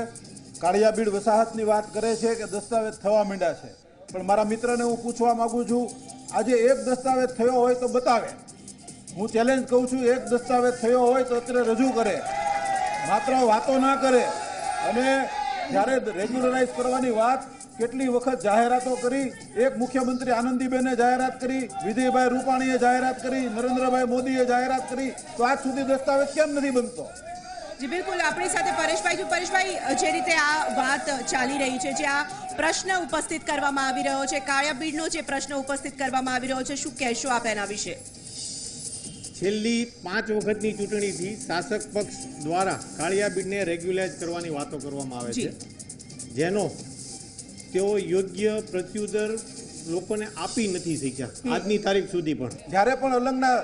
[SPEAKER 3] કાળિયાબીડ વસાહતની વાત કરે છે કે દસ્તાવેજ થવા માંડ્યા છે, પણ મારા મિત્રને હું પૂછવા માંગુ છું, આજે એક દસ્તાવેજ થયો હોય તો બતાવે. હું ચેલેન્જ કહું છું, એક દસ્તાવેજ થયો હોય તો અત્યારે રજૂ કરે, માત્ર વાતો ના કરે. અને જ્યારે રેગ્યુલરાઇઝ કરવાની વાત કેટલી વખત જાહેરાતો કરી, એક મુખ્યમંત્રી આનંદીબેને જાહેરાત કરી, વિજયભાઈ રૂપાણીએ જાહેરાત કરી, નરેન્દ્રભાઈ મોદીએ જાહેરાત કરી, તો આજ સુધી દસ્તાવેજ કેમ નથી બનતો?
[SPEAKER 1] જી બિલકુલ, આપણી સાથે પરેશભાઈ. પરેશભાઈ, જે રીતે આ વાત ચાલી રહી છે, જે આ પ્રશ્ન ઉપસ્થિત કરવામાં આવી રહ્યો છે, કાળિયાબીડનો જે પ્રશ્ન ઉપસ્થિત કરવામાં આવી રહ્યો છે, શું કહેશો આપ એના વિશે?
[SPEAKER 4] છેલ્લી 5 વખતની ચૂંટણીથી શાસક પક્ષ દ્વારા કાળિયાબીડને રેગ્યુલાઇઝ કરવાની વાતો કરવામાં આવે છે, જેનો તેઓ યોગ્ય પ્રત્યુત્તર લોકોને આપી નથી શક્યા આજની તારીખ સુધી. પણ
[SPEAKER 3] જ્યારે પણ અલંગના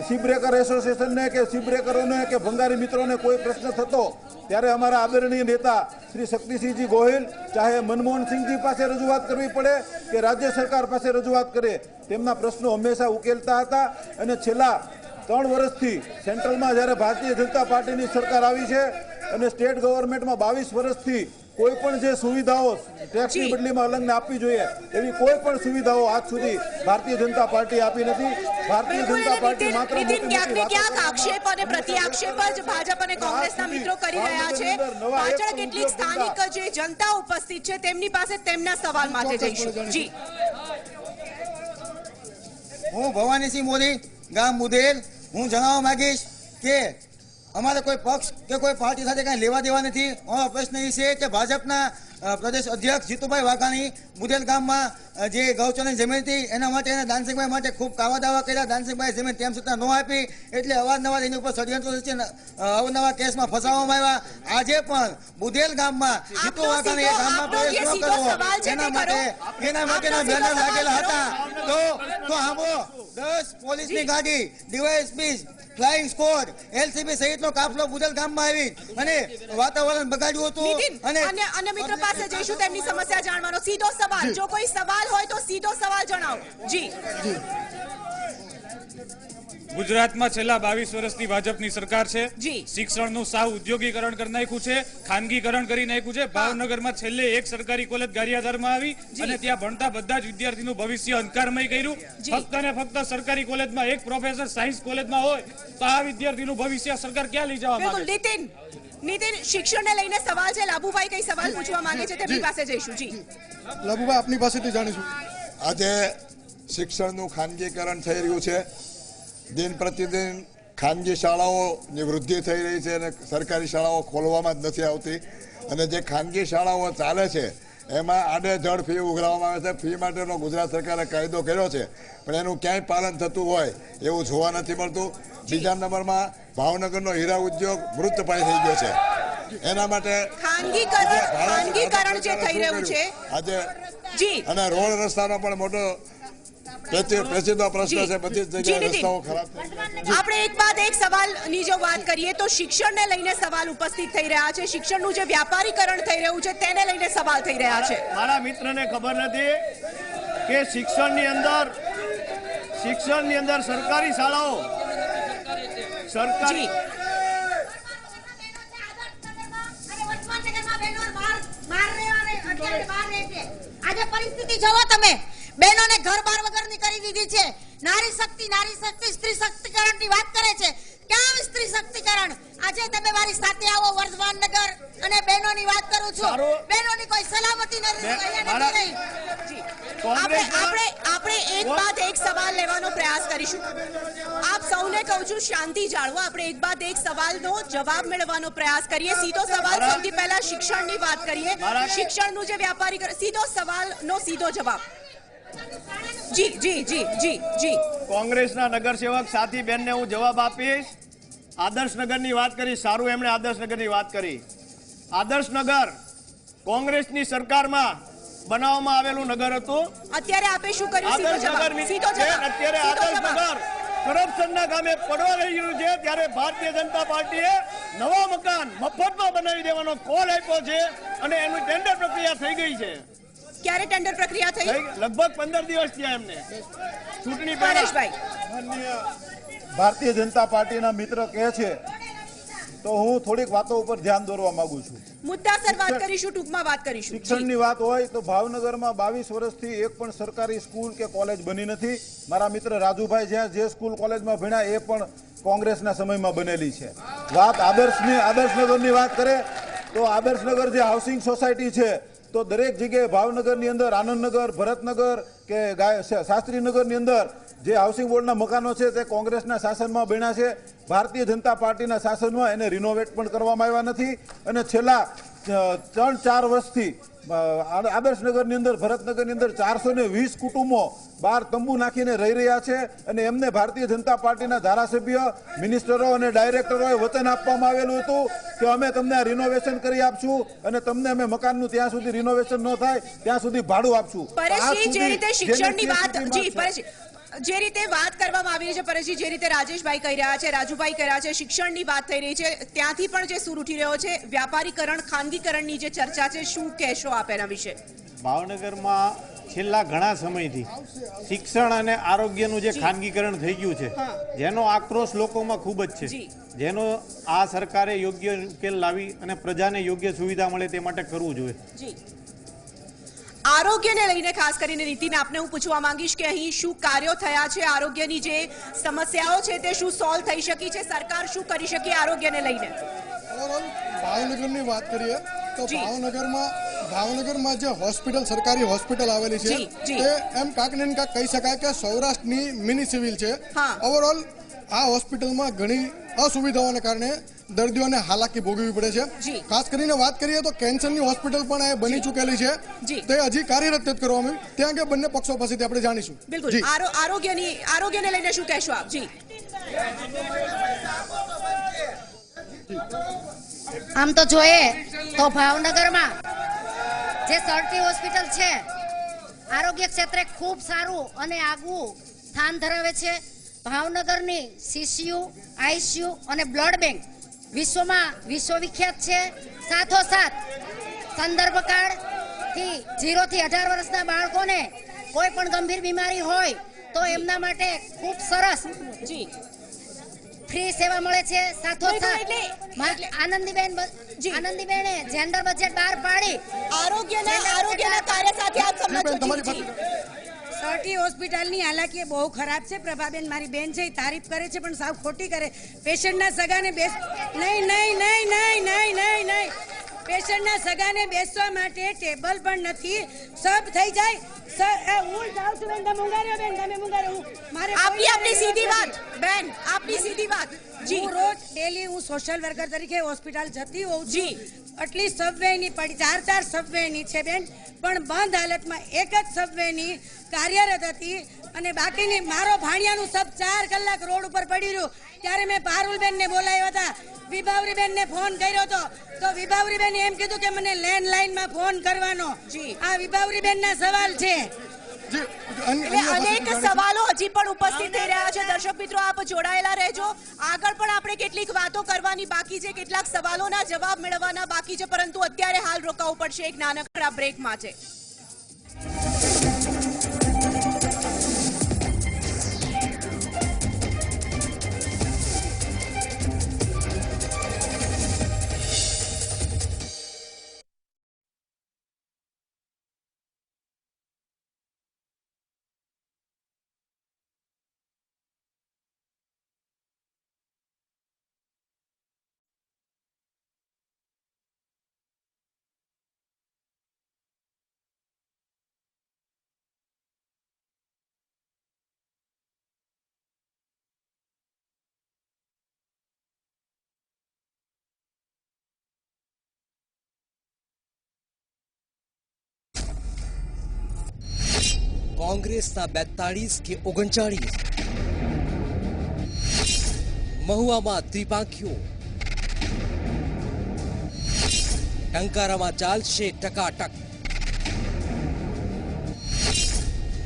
[SPEAKER 3] સીબ્રેકર એસોસિએશનને કે સીબ્રેકરોને કે ભંગારી મિત્રોને કોઈ પ્રશ્ન થતો ત્યારે અમારા આદરણીય નેતા શ્રી શક્તિસિંહજી ગોહિલ ચાહે મનમોહનસિંહજી પાસે રજૂઆત કરવી પડે કે રાજ્ય સરકાર પાસે રજૂઆત કરે, તેમના પ્રશ્નો હંમેશા ઉકેલતા હતા. અને છેલ્લા 3 વર્ષથી સેન્ટ્રલમાં જ્યારે ભારતીય જનતા પાર્ટીની સરકાર આવી છે અને સ્ટેટ ગવર્મેન્ટમાં 22 વર્ષથી કોઈ પણ જે સુવિધાઓ ટેક્સની બદલીમાં અલંગને આપવી જોઈએ એવી કોઈ પણ સુવિધાઓ આજ સુધી ભારતીય જનતા પાર્ટી આપી નથી. ભારતીય જનતા પાર્ટી માત્ર
[SPEAKER 1] ક્યાંક આક્ષેપ અને પ્રતિઆક્ષેપ જ ભાજપ અને કોંગ્રેસના મિત્રો કરી રહ્યા છે. પાછળ કેટલીક સ્થાનિક જે જનતા ઉપસ્થિત છે તેમની પાસે તેમના સવાલ માટે જઈશું. જી,
[SPEAKER 8] હું ભવાનીસિંહ મોદી, ગામ મુદેલ. હું જણાવવા માંગીશ કે અમારે કોઈ પક્ષ કે કોઈ પાર્ટી સાથે કાંઈ લેવા દેવા નથી. અમારો પ્રશ્ન એ છે કે ભાજપના પ્રદેશ અધ્યક્ષ જીતુભાઈ વાઘાણી બુધેલ ગામમાં જે ગૌચરની જમીન હતી એના માટે એને દાનસિંહભાઈ માટે ખૂબ કાવા દાવા કર્યા. દાનસિંહભાઈ જમીન તેમ છતાં ન આપી એટલે અવારનવાર એની ઉપર ષડયંત્રો છે, અવનવા કેસમાં ફસાવવામાં આવ્યા. આજે પણ બુધેલ ગામમાં જીતુ વાઘાણી ગામમાં પ્રવેશ ન કરવો એના માટેના બેનર લાગેલા હતા. તો આંબો 10 પોલીસની ગાડી, ડીવાયએસપી, ફ્લાઇંગ સ્કોડ, એલસીબી સહિતનો કાફલો બુધેલ ગામમાં આવી અને વાતાવરણ બગાડ્યું હતું.
[SPEAKER 1] અને અન્ય મિત્રો પાસે જઈશું તેમની સમસ્યા જાણવાનો. સીધો સવાલ, જો કોઈ સવાલ હોય તો સીધો સવાલ જણાવો. જી
[SPEAKER 9] ગુજરાતમાં છેલ્લા 22 વર્ષથી ભાજપની સરકાર છે.
[SPEAKER 1] જી.
[SPEAKER 9] શિક્ષણનું સાવ ઉદ્યોગીકરણ કરી નાખ્યું છે, ખાનગીકરણ કરી નાખ્યું છે. ભાવનગરમાં છેલ્લે એક સરકારી કોલેજ ગારિયાધારમાં આવી અને ત્યાં ભણતા બધા જ વિદ્યાર્થીનું ભવિષ્ય અંધકારમય કર્યું. ફક્ત ને ફક્ત સરકારી કોલેજમાં એક પ્રોફેસર સાયન્સ કોલેજમાં હોય તો આ વિદ્યાર્થીનું ભવિષ્ય સરકાર ક્યાં લઈ જવા માંગે છે?
[SPEAKER 1] નીતિન, શિક્ષણને લઈને સવાલ છે. લાભુભાઈ કઈ સવાલ પૂછવા માંગે છે તેમની પાસે જઈશું. જી
[SPEAKER 5] લાભુભાઈ આપની પાસેથી જાણીશું.
[SPEAKER 10] આજે શિક્ષણનું ખાનગીકરણ થઈ રહ્યું છે. દિન પ્રતિદિન ખાનગી શાળાઓની વૃદ્ધિ થઈ રહી છે અને સરકારી શાળાઓ ખોલવામાં જ નથી આવતી. અને જે ખાનગી શાળાઓ ચાલે છે એમાં આડેધડ ફી ઉઘરાવવામાં આવે છે. ફી માટેનો ગુજરાત સરકારે કાયદો કર્યો છે પણ એનું ક્યાંય પાલન થતું હોય એવું જોવા નથી મળતું. બીજા નંબરમાં ભાવનગરનો હીરા ઉદ્યોગ મૃતપાય થઈ ગયો છે. એના માટે
[SPEAKER 1] ખાનગીકરણ જે થઈ રહ્યું છે
[SPEAKER 10] આજે
[SPEAKER 1] જી
[SPEAKER 10] અને રોડ રસ્તાનો પણ મોટો પેચીદો પ્રશ્ન છે. બધી જ જગ્યાએ રસ્તાઓ ખરાબ થઈ ગયા.
[SPEAKER 1] આપણે એક બાદ એક સવાલની જો વાત કરીએ તો શિક્ષણને લઈને સવાલ ઉપસ્થિત થઈ રહ્યા છે. શિક્ષણનું જે વ્યાપારીકરણ થઈ રહ્યું છે તેને લઈને સવાલ થઈ રહ્યા છે.
[SPEAKER 2] મારા મિત્રને ખબર નથી કે શિક્ષણની અંદર સરકારી શાળાઓ સરકારી
[SPEAKER 7] આજે પરિસ્થિતિ જોવો તમે, બહેનોને ઘર બાર વગરની કરી દીધી છે. નારી શક્તિ સ્ત્રી શક્તિકરણની વાત કરે છે. ક્યાં સ્ત્રી શક્તિકરણ? આજે તમે મારી સાથે આવો વર્ધમાનનગર અને બહેનોની વાત કરું છું. બહેનોની કોઈ સલામતી નથી રહી.
[SPEAKER 1] આપણે એક બાદ એક સવાલ લેવાનો પ્રયાસ કરીશું. આપ સૌને કહું છું શાંતિ જાળવો. આપણે એક બાદ એક સવાલનો જવાબ મેળવવાનો પ્રયાસ કરીએ. સીધો સવાલ, સૌથી પહેલા શિક્ષણની વાત કરીએ. શિક્ષણનું જે વ્યાપારીકરણ, સીધો સવાલનો સીધો જવાબ. જી જી જી જી જી
[SPEAKER 2] કોંગ્રેસના નગરસેવક સાથી બેનને હું જવાબ આપીશ. આદર્શનગરની વાત કરી, સારું એમણે આદર્શનગરની વાત કરી. આદર્શનગર કોંગ્રેસની સરકારમાં બનાવવામાં આવેલું નગર હતું.
[SPEAKER 1] અત્યારે આપે શું કર્યું? સીધો જવાબ.
[SPEAKER 2] અત્યારે આદર્શનગર કરપ્શનના ગામે પડવા રહ્યું છે ત્યારે ભારતીય જનતા પાર્ટીએ નવા મકાન મફતમાં બનાવી દેવાનો કોલ આપ્યો છે અને એની ટેન્ડર પ્રક્રિયા થઈ ગઈ છે.
[SPEAKER 1] ક્યારે ટેન્ડર પ્રક્રિયા થઈ?
[SPEAKER 2] લગભગ 15 દિવસ થયા એમને. ચૂંટણી
[SPEAKER 1] પરેશભાઈ,
[SPEAKER 3] ભારતીય જનતા પાર્ટીના મિત્ર કહે છે તો હું થોડીક વાતો ઉપર ધ્યાન દોરવા માંગુ છું.
[SPEAKER 1] મુદ્દાસર વાત કરીશું, ટૂંકમાં વાત કરીશું.
[SPEAKER 3] શિક્ષણની વાત હોય તો ભાવનગરમાં 22 વર્ષથી એક પણ સરકારી સ્કૂલ કે કોલેજ બની નથી. મારા મિત્ર રાજુભાઈ જ્યાં જે સ્કૂલ કોલેજમાં ભણ્યા એ પણ કોંગ્રેસના સમયમાં બનેલી છે. વાત આદર્શનગરની વાત કરે તો આદર્શનગર જે હાઉસિંગ સોસાયટી છે તો દરેક જગ્યાએ ભાવનગરની અંદર આનંદનગર, ભરતનગર કે શાસ્ત્રીનગરની અંદર જે હાઉસિંગ બોર્ડના મકાનો છે તે કોંગ્રેસના શાસનમાં બન્યા છે. ભારતીય જનતા પાર્ટીના શાસનમાં એને રિનોવેટ પણ કરવામાં આવ્યા નથી. અને છેલ્લા 3-4 વર્ષથી આદર્શનગરની અંદર, ભરતનગરની અંદર 420 કુટુંબો બહાર તંબુ નાખીને રહી રહ્યા છે. અને એમને ભારતીય જનતા પાર્ટીના ધારાસભ્ય, મિનિસ્ટરો અને ડાયરેક્ટરોએ વચન આપવામાં આવેલું હતું કે અમે તમને આ રિનોવેશન કરી આપશું અને તમને અમે મકાનનું ત્યાં સુધી રિનોવેશન ન થાય ત્યાં સુધી ભાડું આપશું.
[SPEAKER 1] પરેશજી, જે રીતે શિક્ષણની વાત, જી પરેશજી, જે રીતે વાત કરવામાં આવી રહી છે, પરેશજી, જે રીતે રાજેશભાઈ કહી રહ્યા છે, રાજુભાઈ કહી રહ્યા છે, શિક્ષણની વાત થઈ રહી છે, ત્યાંથી પણ જે સૂર ઉઠી રહ્યો છે વ્યાપારીકરણ, ખાનગીકરણની જે ચર્ચા છે, શું કહેશો આપ એના વિશે?
[SPEAKER 4] ભાવનગરમાં છેલ્લા ઘણા સમયથી શિક્ષણ અને આરોગ્યનું જે ખાનગીકરણ થઈ ગયું છે જેનો આક્રોશ લોકોમાં ખૂબ જ છે, જેનો આ સરકારે યોગ્ય ઉકેલ લાવી અને પ્રજાને યોગ્ય સુવિધા મળે તે માટે કરવું જોઈએ.
[SPEAKER 1] આરોગ્યને લઈને ખાસ કરીને નીતિન, આપને હું પૂછવા માંગીશ કે અહીં શું કાર્યો થયા છે? આરોગ્યની જે સમસ્યાઓ છે તે શું સોલ્વ થઈ શકી છે? સરકાર શું કરી શકી આરોગ્યને લઈને?
[SPEAKER 5] ભાવનગરની વાત કરીએ તો ભાવનગરમાં જે હોસ્પિટલ, સરકારી હોસ્પિટલ આવેલી છે તે એમ કાંક ને કાંક કહી શકાય કે સૌરાષ્ટ્રની મિની સિવિલ છે. ઓવરઓલ આ હોસ્પિટલમાં ઘણી અસુવિધાઓને કારણે દર્દીઓને હાલાકી ભોગવવી પડે છે. ખાસ કરીને વાત કરીએ તો કેન્સરની હોસ્પિટલ પણ એ બની ચૂકેલી છે, તે હજી કાર્યરત નથી કરવામાં આવી. ત્યાં કે બંને પક્ષો પાસેથી આપણે જાણીશું.
[SPEAKER 1] બિલકુલ. આરોગ્યને લઈને શું કહેશો આપ? જી,
[SPEAKER 11] આમ તો જોઈએ તો ભાવનગરમાં જે સરટી હોસ્પિટલ છે આરોગ્ય ક્ષેત્રે ખૂબ સારું અને આગવું સ્થાન ધરાવે છે. ભાવનગરની સીસીયુ, આઈસીયુ અને બ્લડ બેંક વિશ્વમાં વિશ્વવિખ્યાત છે. સાથોસાથ સંદર્ભકાળથી 0 થી 18 વર્ષના બાળકોને કોઈ પણ ગંભીર બીમારી હોય તો એમના માટે ખૂબ સરસ ફ્રી સેવા મળે છે. સાથોસાથ આનંદીબેને જેન્ડર બજેટ બહાર પાડી
[SPEAKER 1] આરોગ્યના કાર્ય સાથે આપ સમજો.
[SPEAKER 7] સરટી હોસ્પિટલની હાલાકી બહુ ખરાબ છે. પ્રભાબેન મારી બેન છે, તારીફ કરે છે પણ સાવ ખોટી કરે. પેશન્ટના સગાને નહીં પેશન્ટના સગાને બેસવા માટે ટેબલ પણ નથી. સબ થઈ જાય. હું જાઉં છું બેન, તમે મુંગાર્યો બેન, તમે મુંગાર્યો. મારે
[SPEAKER 1] આપની સીધી વાત બેન, આપની સીધી વાત.
[SPEAKER 7] હું રોજ ડેલી હું સોશિયલ વર્કર તરીકે હોસ્પિટલ જતી હોઉં છું. આટલી સબવેની પડી 4 સબવેની છે બેન, પણ બંધ હાલતમાં એક જ સબવેની કાર્યરત હતી અને બાકીની મારો ભાણિયાનું સબ 4 કલાક રોડ ઉપર પડી રહ્યું. ત્યારે મેં પારુલબેનને બોલાવ્યા હતા, વિભાવરીબેનને ફોન કર્યો હતો તો વિભાવરીબેને એમ કીધું કે મને લેન્ડલાઇનમાં ફોન કરવાનો. આ વિભાવરીબેનના સવાલ છે.
[SPEAKER 1] અનેક સવાલો હજી પણ ઉપસ્થિત થઈ રહ્યા છે. દર્શક મિત્રો, આપ જોડાયેલા રહેજો. આગળ પણ આપણે કેટલીક વાતો કરવાની બાકી છે, કેટલાક સવાલોના જવાબ મેળવવાના બાકી છે, પરંતુ અત્યારે હાલ રોકાવું પડશે એક નાનકડા બ્રેક માટે.
[SPEAKER 12] कांग्रेसના 42 કે 39, મહુવામાં ત્રિપાંખીઓ, ટંકારામાં ચાલશે ટકાટક.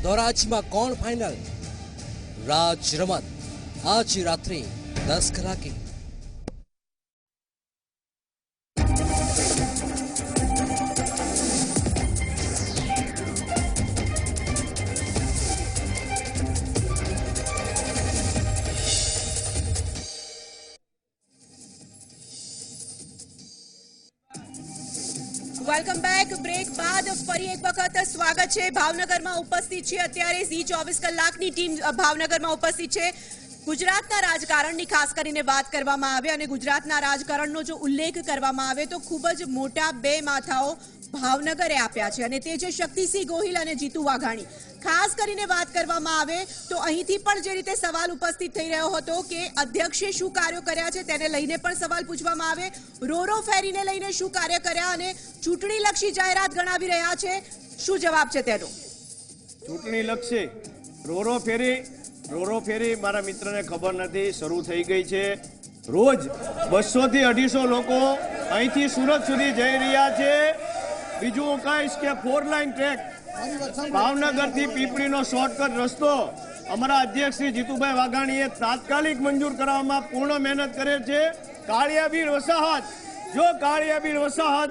[SPEAKER 12] ધોરાજીમાં કોણ ફાઇનલ? રાજ રમત આજ રાત્રે 10 કલાકે.
[SPEAKER 1] Welcome back. બ્રેક બાદ ફરી એક વખત સ્વાગત છે. ભાવનગરમાં ઉપસ્થિત છે અત્યારે ઝી 24 કલાકની ટીમ ભાવનગરમાં ઉપસ્થિત છે. ગુજરાતના રાજકારણની ખાસ કરીને વાત કરવામાં આવે અને ગુજરાતના રાજકારણનો જો ઉલ્લેખ કરવામાં આવે તો ખૂબ જ મોટા 2 માથાઓ ભાવનગરે આપ્યા છે અને તે છે શક્તિસિંહ ગોહિલ અને જીતુ વાઘાણી. ખાસ કરીને વાત કરવામાં આવે તો અહીંથી પણ જે રીતે સવાલ ઉપસ્થિત થઈ રહ્યો હતો કે અધ્યક્ષે શું કાર્યો કર્યા છે તેને લઈને પણ સવાલ પૂછવામાં આવે, રોરો ફેરીને લઈને શું કાર્ય કર્યા અને ચૂંટણીલક્ષી જાહેરાત ગણાવી રહ્યા છે, શું જવાબ છે તેનો?
[SPEAKER 2] ચૂંટણીલક્ષી રોરો ફેરી મારા મિત્રને ખબર નથી, શરૂ થઈ ગઈ છે. રોજ 200 થી 250 લોકો અહીંથી સુરત સુધી જઈ રહ્યા છે. બીજું હું કહીશ કે 4 લાઇન ટ્રેક ભાવનગરથી પીપળીનો શોર્ટકટ રસ્તો અમારા અધ્યક્ષ શ્રી જીતુભાઈ વાઘાણીએ તાત્કાલિક મંજૂર કરવામાં પૂર્ણ મહેનત કરે છે. કાળિયાબીર વસાહત, જો કાળિયાબીર વસાહત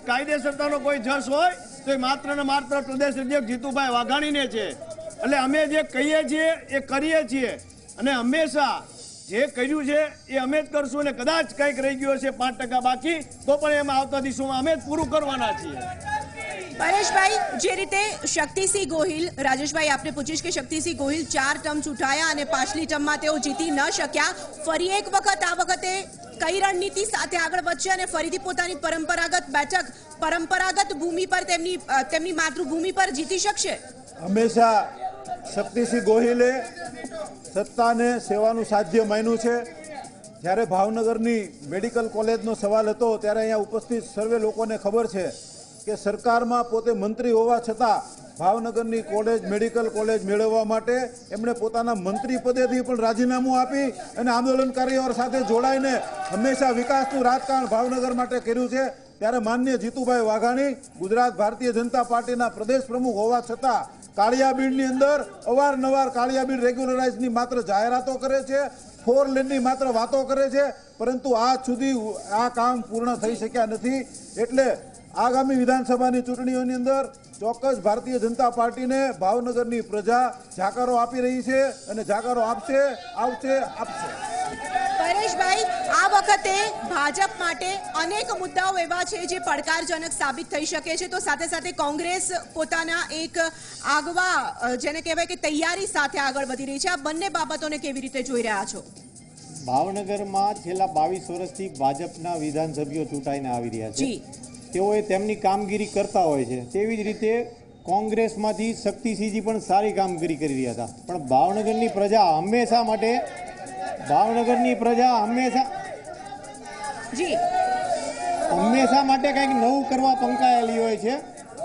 [SPEAKER 2] કાયદેસરતાનો કોઈ જશ હોય તો એ માત્ર ને માત્ર પ્રદેશ અધ્યક્ષ જીતુભાઈ વાઘાણીને છે. એટલે અમે જે કહીએ છીએ એ કરીએ છીએ અને હંમેશા જે કર્યું છે એ અમે જ કરશું અને કદાચ કંઈક રહી ગયો છે 5% બાકી તો પણ એમાં આવતા દિવસોમાં અમે જ પૂરું કરવાના છીએ.
[SPEAKER 1] પરેશભાઈ, જે રીતે શક્તિસિંહ ગોહિલ, રાજેશભાઈ આપને પૂછીશ કે શક્તિસિંહ ગોહિલ 4 ટર્મ ચૂંટાયા અને પાછલી ટર્મમાં તેઓ જીતી ન શક્યા. ફરી એક વખત આ વખતે કઈ રણનીતિ સાથે આગળ વધશે અને ફરીથી પોતાની પરંપરાગત બેઠક, પરંપરાગત ભૂમિ પર તેમની માતૃભૂમિ પર જીતી શકશે?
[SPEAKER 3] હંમેશા શક્તિસિંહ ગોહિલે સત્તાને સેવાનું સાધ્ય માન્યું છે જ્યારે ભાવનગરની મેડિકલ કોલેજનો સવાલ હતો ત્યારે અહીંયા ઉપસ્થિત સર્વે લોકોને ખબર છે કે સરકારમાં પોતે મંત્રી હોવા છતાં ભાવનગરની કોલેજ મેડિકલ કોલેજ મેળવવા માટે એમણે પોતાના મંત્રી પદેથી પણ રાજીનામું આપી અને આંદોલનકારીઓ સાથે જોડાઈને હંમેશા વિકાસનું રાજકારણ ભાવનગર માટે કર્યું છે। ત્યારે માનનીય જીતુભાઈ વાઘાણી ગુજરાત ભારતીય જનતા પાર્ટીના પ્રદેશ પ્રમુખ હોવા છતાં કાળિયાબીડની અંદર અવારનવાર કાળિયાબીડ રેગ્યુલરાઇઝની માત્ર જાહેરાતો કરે છે, 4 લેનની માત્ર વાતો કરે છે, પરંતુ આજ સુધી આ કામ પૂર્ણ થઈ શક્યા નથી। એટલે આગામી વિધાનસભાની ચૂંટણીઓની અંદર ચોક્કસ ભારતીય જનતા પાર્ટીને ભાવનગરની પ્રજા જાકારો આપી રહી છે અને જાકારો આપશે, આવશે, આપશે।
[SPEAKER 1] પરેશભાઈ, આ વખતે ભાજપ માટે અનેક મુદ્દાઓ એવા છે જે પડકારજનક સાબિત થઈ શકે છે, તો સાથે સાથે કોંગ્રેસ પોતાના એક આગવા જેને કહેવાય કે તૈયારી સાથે આગળ વધી રહી છે। આ બંને બાબતોને કેવી રીતે જોઈ રહ્યા છો?
[SPEAKER 4] ભાવનગરમાં છેલ્લા 22 વર્ષથી ભાજપના વિધાનસભ્યો ચૂંટાઈને આવી રહ્યા છે, તેઓએ તેમની કામગીરી કરતા હોય છે। તેવી જ રીતે કોંગ્રેસમાંથી શક્તિસિંહજી પણ સારી કામગીરી કરી રહ્યા હતા, પણ ભાવનગરની પ્રજા હંમેશા માટે કંઈક નવું કરવા પંકાયેલી હોય છે।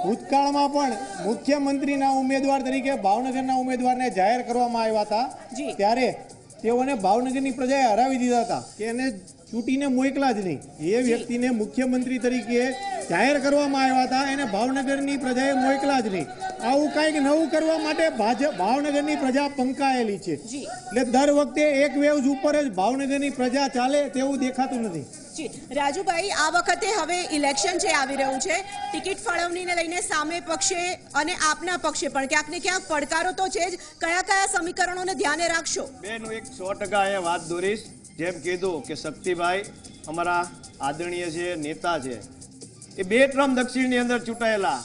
[SPEAKER 4] ભૂતકાળમાં પણ મુખ્યમંત્રીના ઉમેદવાર તરીકે ભાવનગરના ઉમેદવારને જાહેર કરવામાં આવ્યા હતા, ત્યારે તેઓને ભાવનગરની પ્રજાએ હરાવી દીધા હતા કે એને ચૂંટીને મોકલા જ નહીં। એ વ્યક્તિને મુખ્યમંત્રી તરીકે જાહેર કરવામાં આવ્યા હતા, એને ભાવનગરની પ્રજાએ મોકલા જ નહીં। આવું કંઈક નવું કરવા માટે ભાવનગરની પ્રજા પંકાયેલી છે, એટલે દર વખતે એક વેવ્સ ઉપર જ ભાવનગરની પ્રજા ચાલે તેવું દેખાતું નથી।
[SPEAKER 1] રાજુભાઈ, આ વખતે હવે ઇલેક્શન જે આવી રહ્યું છે, ટિકિટ ફાળવણીને લઈને સામે પક્ષે અને આપના પક્ષે પણ ક્યાંક ને ક્યાંક પડકારો તો છે જ, કયા કયા સમીકરણોને ધ્યાને રાખશો?
[SPEAKER 2] બેન, હું 100% અહીંયા વાત દોરીશ। જેમ કીધું કે શક્તિભાઈ અમારા આદરણીય છે, નેતા છે, એ 2 ટર્મ દક્ષિણની અંદર ચૂંટાયેલા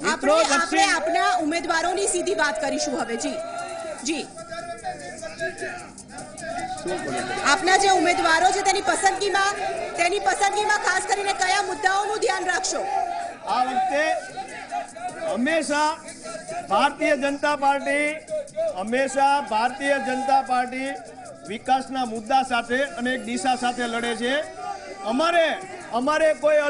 [SPEAKER 2] મિત્રો।
[SPEAKER 1] આપણે આપના ઉમેદવારોની સીધી વાત કરીશું હવે। જી આપના જે ઉમેદવારો છે તેની પસંદગીમાં ખાસ કરીને કયા મુદ્દાઓનું ધ્યાન રાખશો?
[SPEAKER 2] આ વખતે હંમેશા ભારતીય જનતા પાર્ટી વિકાસના મુદ્દા સાથે અને એક દિશા સાથે લડે છે। અમારે કોઈ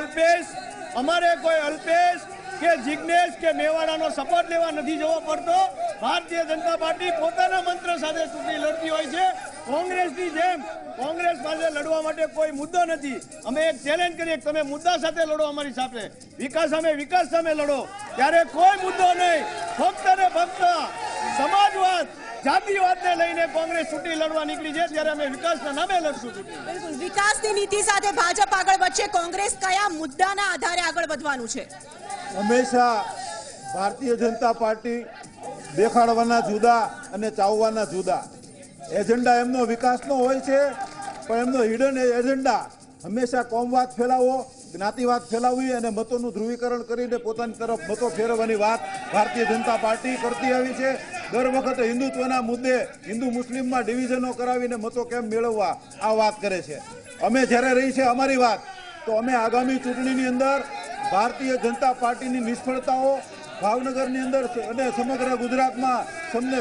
[SPEAKER 2] અલ્પેશ કે જિગ્નેશ કે મેવાડાનો સપોર્ટ લેવા નથી જવો પડતો। ભારતીય જનતા પાર્ટી પોતાના મંત્ર સાથે ચૂંટણી લડતી હોય છે। કોંગ્રેસની જેમ કોંગ્રેસ પાસે લડવા માટે કોઈ મુદ્દો નથી। અમે એક ચેલેન્જ કરીએ કે તમે મુદ્દા સાથે લડો, અમારી સાથે વિકાસ સામે લડો, ત્યારે કોઈ મુદ્દો નહીં, ફક્ત ને ફક્ત સમાજવાદ જાતિવાદને લઈને કોંગ્રેસ ચૂંટણી લડવા નીકળી છે, ત્યારે અમે વિકાસના નામે લડશું।
[SPEAKER 1] બિલકુલ, વિકાસની નીતિ સાથે ભાજપ આગળ વધશે, કોંગ્રેસ કયા મુદ્દાના આધારે આગળ વધવાનું છે?
[SPEAKER 3] હંમેશા ભારતીય જનતા પાર્ટી દેખાડવાના જુદા અને ચાવવાના જુદા એજન્ડા એમનો વિકાસનો હોય છે, પણ એમનો હિડન એજન્ડા હંમેશા કોમવાદ ફેલાવવો, જ્ઞાતિવાદ ફેલાવવી અને મતોનું ધ્રુવીકરણ કરીને પોતાની તરફ મતો ફેરવવાની વાત ભારતીય જનતા પાર્ટી કરતી આવી છે। દર વખતે હિન્દુત્વના મુદ્દે હિન્દુ મુસ્લિમમાં ડિવિઝનો કરાવીને મતો કેમ મેળવવા આ વાત કરે છે। અમે જ્યારે રહી છે અમારી વાત, તો અમે આગામી ચૂંટણીની અંદર ભારતીય જનતા પાર્ટીની નિષ્ફળતાઓ ભાવનગરની અંદર અને સમગ્ર ગુજરાતમાં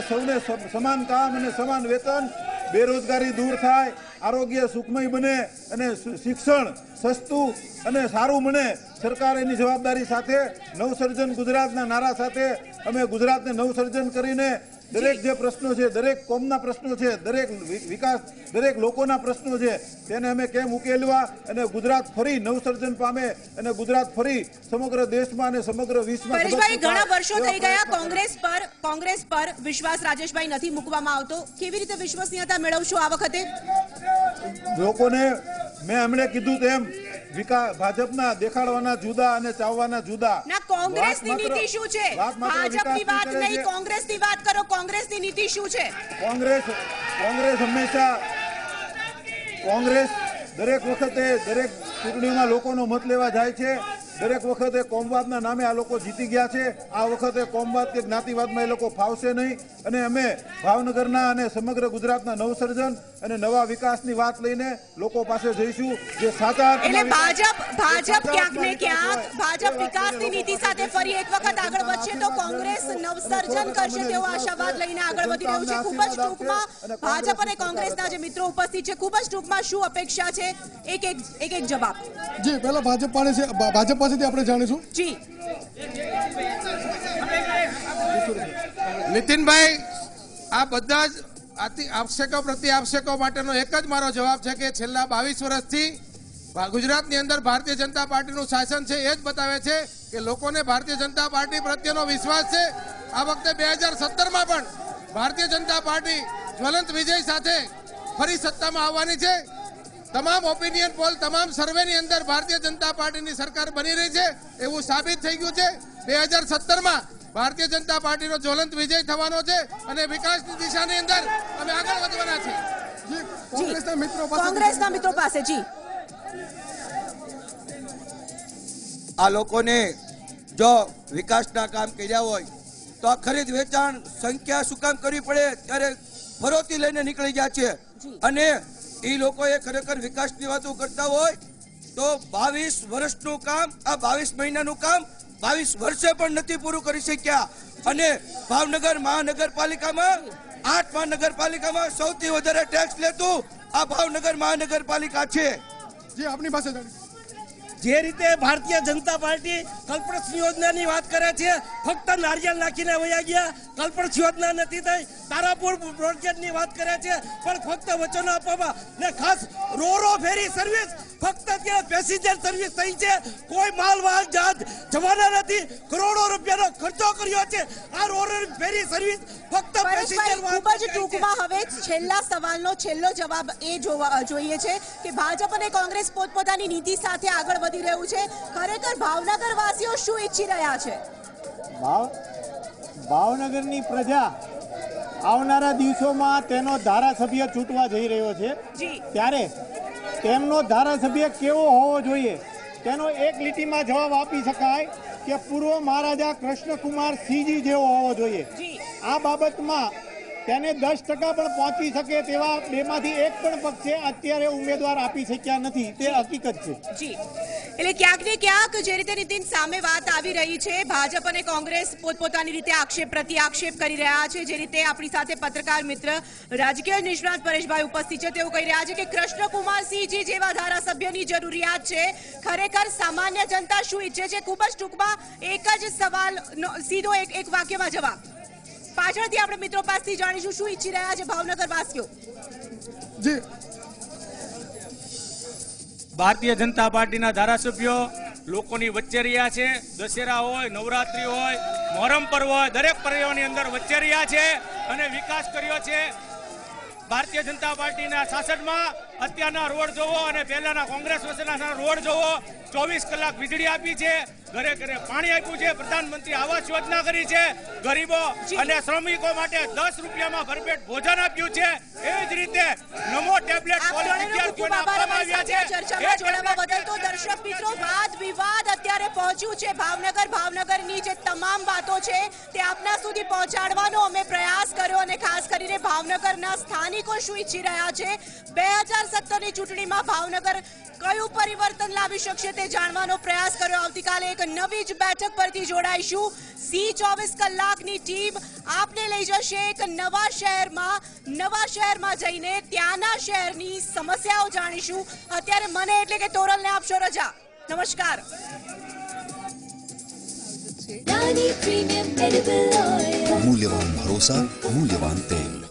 [SPEAKER 3] સૌને સમાન કામ અને સમાન વેતન, બેરોજગારી દૂર થાય, આરોગ્ય સુખમય બને અને શિક્ષણ સસ્તું અને સારું બને, સરકાર એની જવાબદારી સાથે નવસર્જન ગુજરાતના નારા સાથે અમે ગુજરાતને નવસર્જન કરીને દરેક જે પ્રશ્નો છે, દરેક કોમના પ્રશ્નો છે, દરેક વિકાસ, દરેક લોકોના પ્રશ્નો છે, તેને અમે કેમ ઉકેલવા અને ગુજરાત ફરી નવસર્જન પામે અને ગુજરાત ફરી સમગ્ર દેશમાં અને સમગ્ર વિશ્વમાં।
[SPEAKER 1] પરેશભાઈ, ઘણા વર્ષો થઈ ગયા કોંગ્રેસ પર વિશ્વાસ રાજેશભાઈ નથી મૂકવામાં આવતો, કેવી રીતે વિશ્વસનીયતા મેળવશો આ વખતે?
[SPEAKER 3] લોકોને મેં હમણે કીધું તેમ ભાજપના દેખાડવાના જુદા અને ચાવવાના જુદા।
[SPEAKER 1] ના, કોંગ્રેસની નીતિ શું છે? ભાજપની વાત નહીં, કોંગ્રેસની વાત કરો। કોંગ્રેસની નીતિ શું છે?
[SPEAKER 3] કોંગ્રેસ હંમેશા દરેક વખતે દરેક ચૂંટણીમાં લોકોનો મત લેવા જાય છે, દરેક વખતે કોમવાદના નામે આ લોકો જીતી ગયા છે। આ વખતે કોમવાદ કે જ્ઞાતિવાદમાં એ લોકો ફાવશે નહીં અને અમે ભાવનગરના અને સમગ્ર ગુજરાતના નવસર્જન અને નવા વિકાસની વાત લઈને લોકો પાસે જઈશું, જે સાચા
[SPEAKER 1] એટલે ભાજપ ક્યાંક ને ક્યાંક ભાજપ વિકાસની નીતિ સાથે ફરી એક વખત આગળ વધશે, તો કોંગ્રેસ સર્જન કરશે તેવો આશાવાદ લઈને આગળ વધી રહ્યું છે. ખૂબ જ ટૂંકમાં ભાજપ અને કોંગ્રેસના જે મિત્રો ઉપસ્થિત છે, ખૂબ જ ટૂંકમાં શું અપેક્ષા છે, એક જવાબ.
[SPEAKER 5] જી, પહેલા ભાજપ પાસેથી આપણે જાણીશું.
[SPEAKER 1] જી
[SPEAKER 13] નીતિનભાઈ, આ બધા જ આક્ષેપો પ્રતિ આક્ષેપો માટેનો એક જ મારો જવાબ છે કે છેલ્લા 22 વર્ષથી ગુજરાતની અંદર ભારતીય જનતા પાર્ટીનું શાસન છે એ જ બતાવે છે કે લોકોને ભારતીય જનતા પાર્ટી પ્રત્યેનો વિશ્વાસ છે. આ વખતે 2017માં પણ ભારતીય જનતા પાર્ટી જ્વલંત વિજય સાથે ફરી સત્તામાં આવવાની છે. તમામ ઓપિનિયન પોલ, તમામ સર્વેની અંદર ભારતીય જનતા પાર્ટીની સરકાર બની રહી છે એવું સાબિત થઈ ગયું છે. 2017માં ભારતીય જનતા પાર્ટીનો જ્વલંત વિજય થવાનો છે અને વિકાસની દિશાની અંદર અમે આગળ વધવાના છીએ.
[SPEAKER 1] કોંગ્રેસના મિત્રો પાસે જી
[SPEAKER 6] આ લોકોને જો વિકાસના કામ કર્યા હોય તો આ ખરીદ વેચાણ સંખ્યા શું કામ કરવી પડે ત્યારે ફરોતી લઈને નીકળી ગયા છે. અને એ લોકોએ ખરેખર વિકાસની વાતો કરતા હોય તો 22 વર્ષનું કામ, આ 22 મહિનાનું કામ 22 વર્ષે પણ નથી પૂરું કરી શક્યા. અને ભાવનગર મહાનગરપાલિકામાં 8 મહાનગરપાલિકામાં સૌથી વધારે ટેક્સ લેતું આ ભાવનગર મહાનગરપાલિકા છે.
[SPEAKER 5] જી, આપની પાસે
[SPEAKER 14] જે રીતે ભારતીય જનતા પાર્ટી કલ્પવૃક્ષ યોજનાની વાત કરે છે, ફક્ત નારિયેળ નાખીને વયા ગયા. કલ્પવૃક્ષ યોજના નથી થઈ. તારાપુર પ્રોજેક્ટની વાત કરે છે પણ ફક્ત વચનો આપવામાં, ને ખાસ રોરો ફેરી સર્વિસ ફક્ત ત્યાં પેસેન્જર સર્વિસ થઈ છે, કોઈ માલવાહક જહાજ જવાના નથી. કરોડો રૂપિયાનો ખર્ચો કર્યો છે આ રોરો ફેરી સર્વિસ ફક્ત પેસેન્જર.
[SPEAKER 1] ખૂબ જ ટૂંકમાં હવે છેલ્લા સવાલનો છેલ્લો જવાબ એ જોઈએ છે કે ભાજપ અને કોંગ્રેસ પોતપોતાની નીતિ સાથે આગળ વધી રહ્યું છે. ખરેખર ભાવનગર વાસીઓ શું ઈચ્છી રહ્યા છે?
[SPEAKER 15] ભાવનગરની પ્રજા આવનારા દિવસોમાં તેનો ધારાસભ્ય ચૂંટવા જઈ રહ્યો છે, ત્યારે તેમનો ધારાસભ્ય કેવો હોવો જોઈએ તેનો એક લીટીમાં જવાબ આપી શકાય કે પૂર્વ મહારાજા કૃષ્ણકુમાર સિંહજી જેવો હોવો જોઈએ. આ બાબતમાં તેને 10% પણ પહોંચી શકે તેવા બેમાંથી એક પણ પક્ષે અત્યારે ઉમેદવાર આપી શક્યા નથી, તે હકીકત છે.
[SPEAKER 1] જી, એટલે ક્યાંક ને ક્યાંક જે રીતે નીતિન સામે વાત આવી રહી છે, ભાજપ અને કોંગ્રેસ પોતપોતાની રીતે આક્ષેપ પ્રતિ આક્ષેપ કરી રહ્યા છે. જે રીતે આપણી સાથે પત્રકાર મિત્ર રાજકીય નિષ્ણાત પરેશભાઈ ઉપસ્થિત છે, તેઓ કહી રહ્યા છે કે કૃષ્ણકુમાર સિંહજી જેવા ધારાસભ્યની જરૂરિયાત છે. ખરેખર સામાન્ય જનતા શું ઈચ્છે છે? ખૂબ જ ટૂંકમાં એક જ સવાલ, સીધો એક વાક્યમાં જવાબ. પાછળથી આપણે મિત્રો પાસેથી જાણીશું શું ઈચ્છી રહ્યા છે ભાવનગર વાસીઓ.
[SPEAKER 5] જી,
[SPEAKER 9] ભારતીય જનતા પાર્ટીના ધારાસભ્યો લોકોની વચ્ચે રહ્યા છે. દશેરા હોય, નવરાત્રી હોય, મોહરમ પર્વ હોય, દરેક પર્વોની અંદર વચ્ચે રહ્યા છે અને વિકાસ કર્યો છે. ભારતીય જનતા પાર્ટીના શાસનમાં અત્યારના રોડ જોવો અને પહેલાના કોંગ્રેસ વચ્ચેના રોડ જોવો. 24 કલાક વીજળી આપી છે, ઘરે ઘરે પાણી આપ્યું છે, પ્રધાનમંત્રી આવાસ યોજના કરી છે, ગરીબો અને શ્રમિકો માટે 10 રૂપિયામાં ભરપેટ ભોજન આપ્યું છે. એ જ રીતે નમો ટેબ્લેટ વિદ્યાર્થીઓને આપવામાં આવ્યા છે.
[SPEAKER 1] ચર્ચામાં જોડાવા બદલ તો દર્શક મિત્રો, વાદ વિવાદ અત્યારે પહોંચ્યું છે ભાવનગરની જે તમામ વાતો છે તે આપના સુધી પહોંચાડવાનો અમે પ્રયાસ કર્યો અને ખાસ કરીને ભાવનગરના સ્થાનિકો શું ઈચ્છી રહ્યા છે, 2017ની ચૂંટણીમાં ભાવનગર કયું પરિવર્તન લાવી શકશે તે જાણવાનો પ્રયાસ કર્યો. આવતીકાલે એક નવી જ બેઠક પરથી જોડાઈશું. સી 24 કલાકની ટીમ આપને લઈ જશે એક નવા શહેરમાં જઈને ત્યાંના શહેરની સમસ્યાઓ જાણીશું. અત્યારે મને એટલે કે તોરલને આપશો રજા. નમસ્કાર.
[SPEAKER 16] મૂલ્યવાન ભરોસા, મૂલ્યવાન તેલ.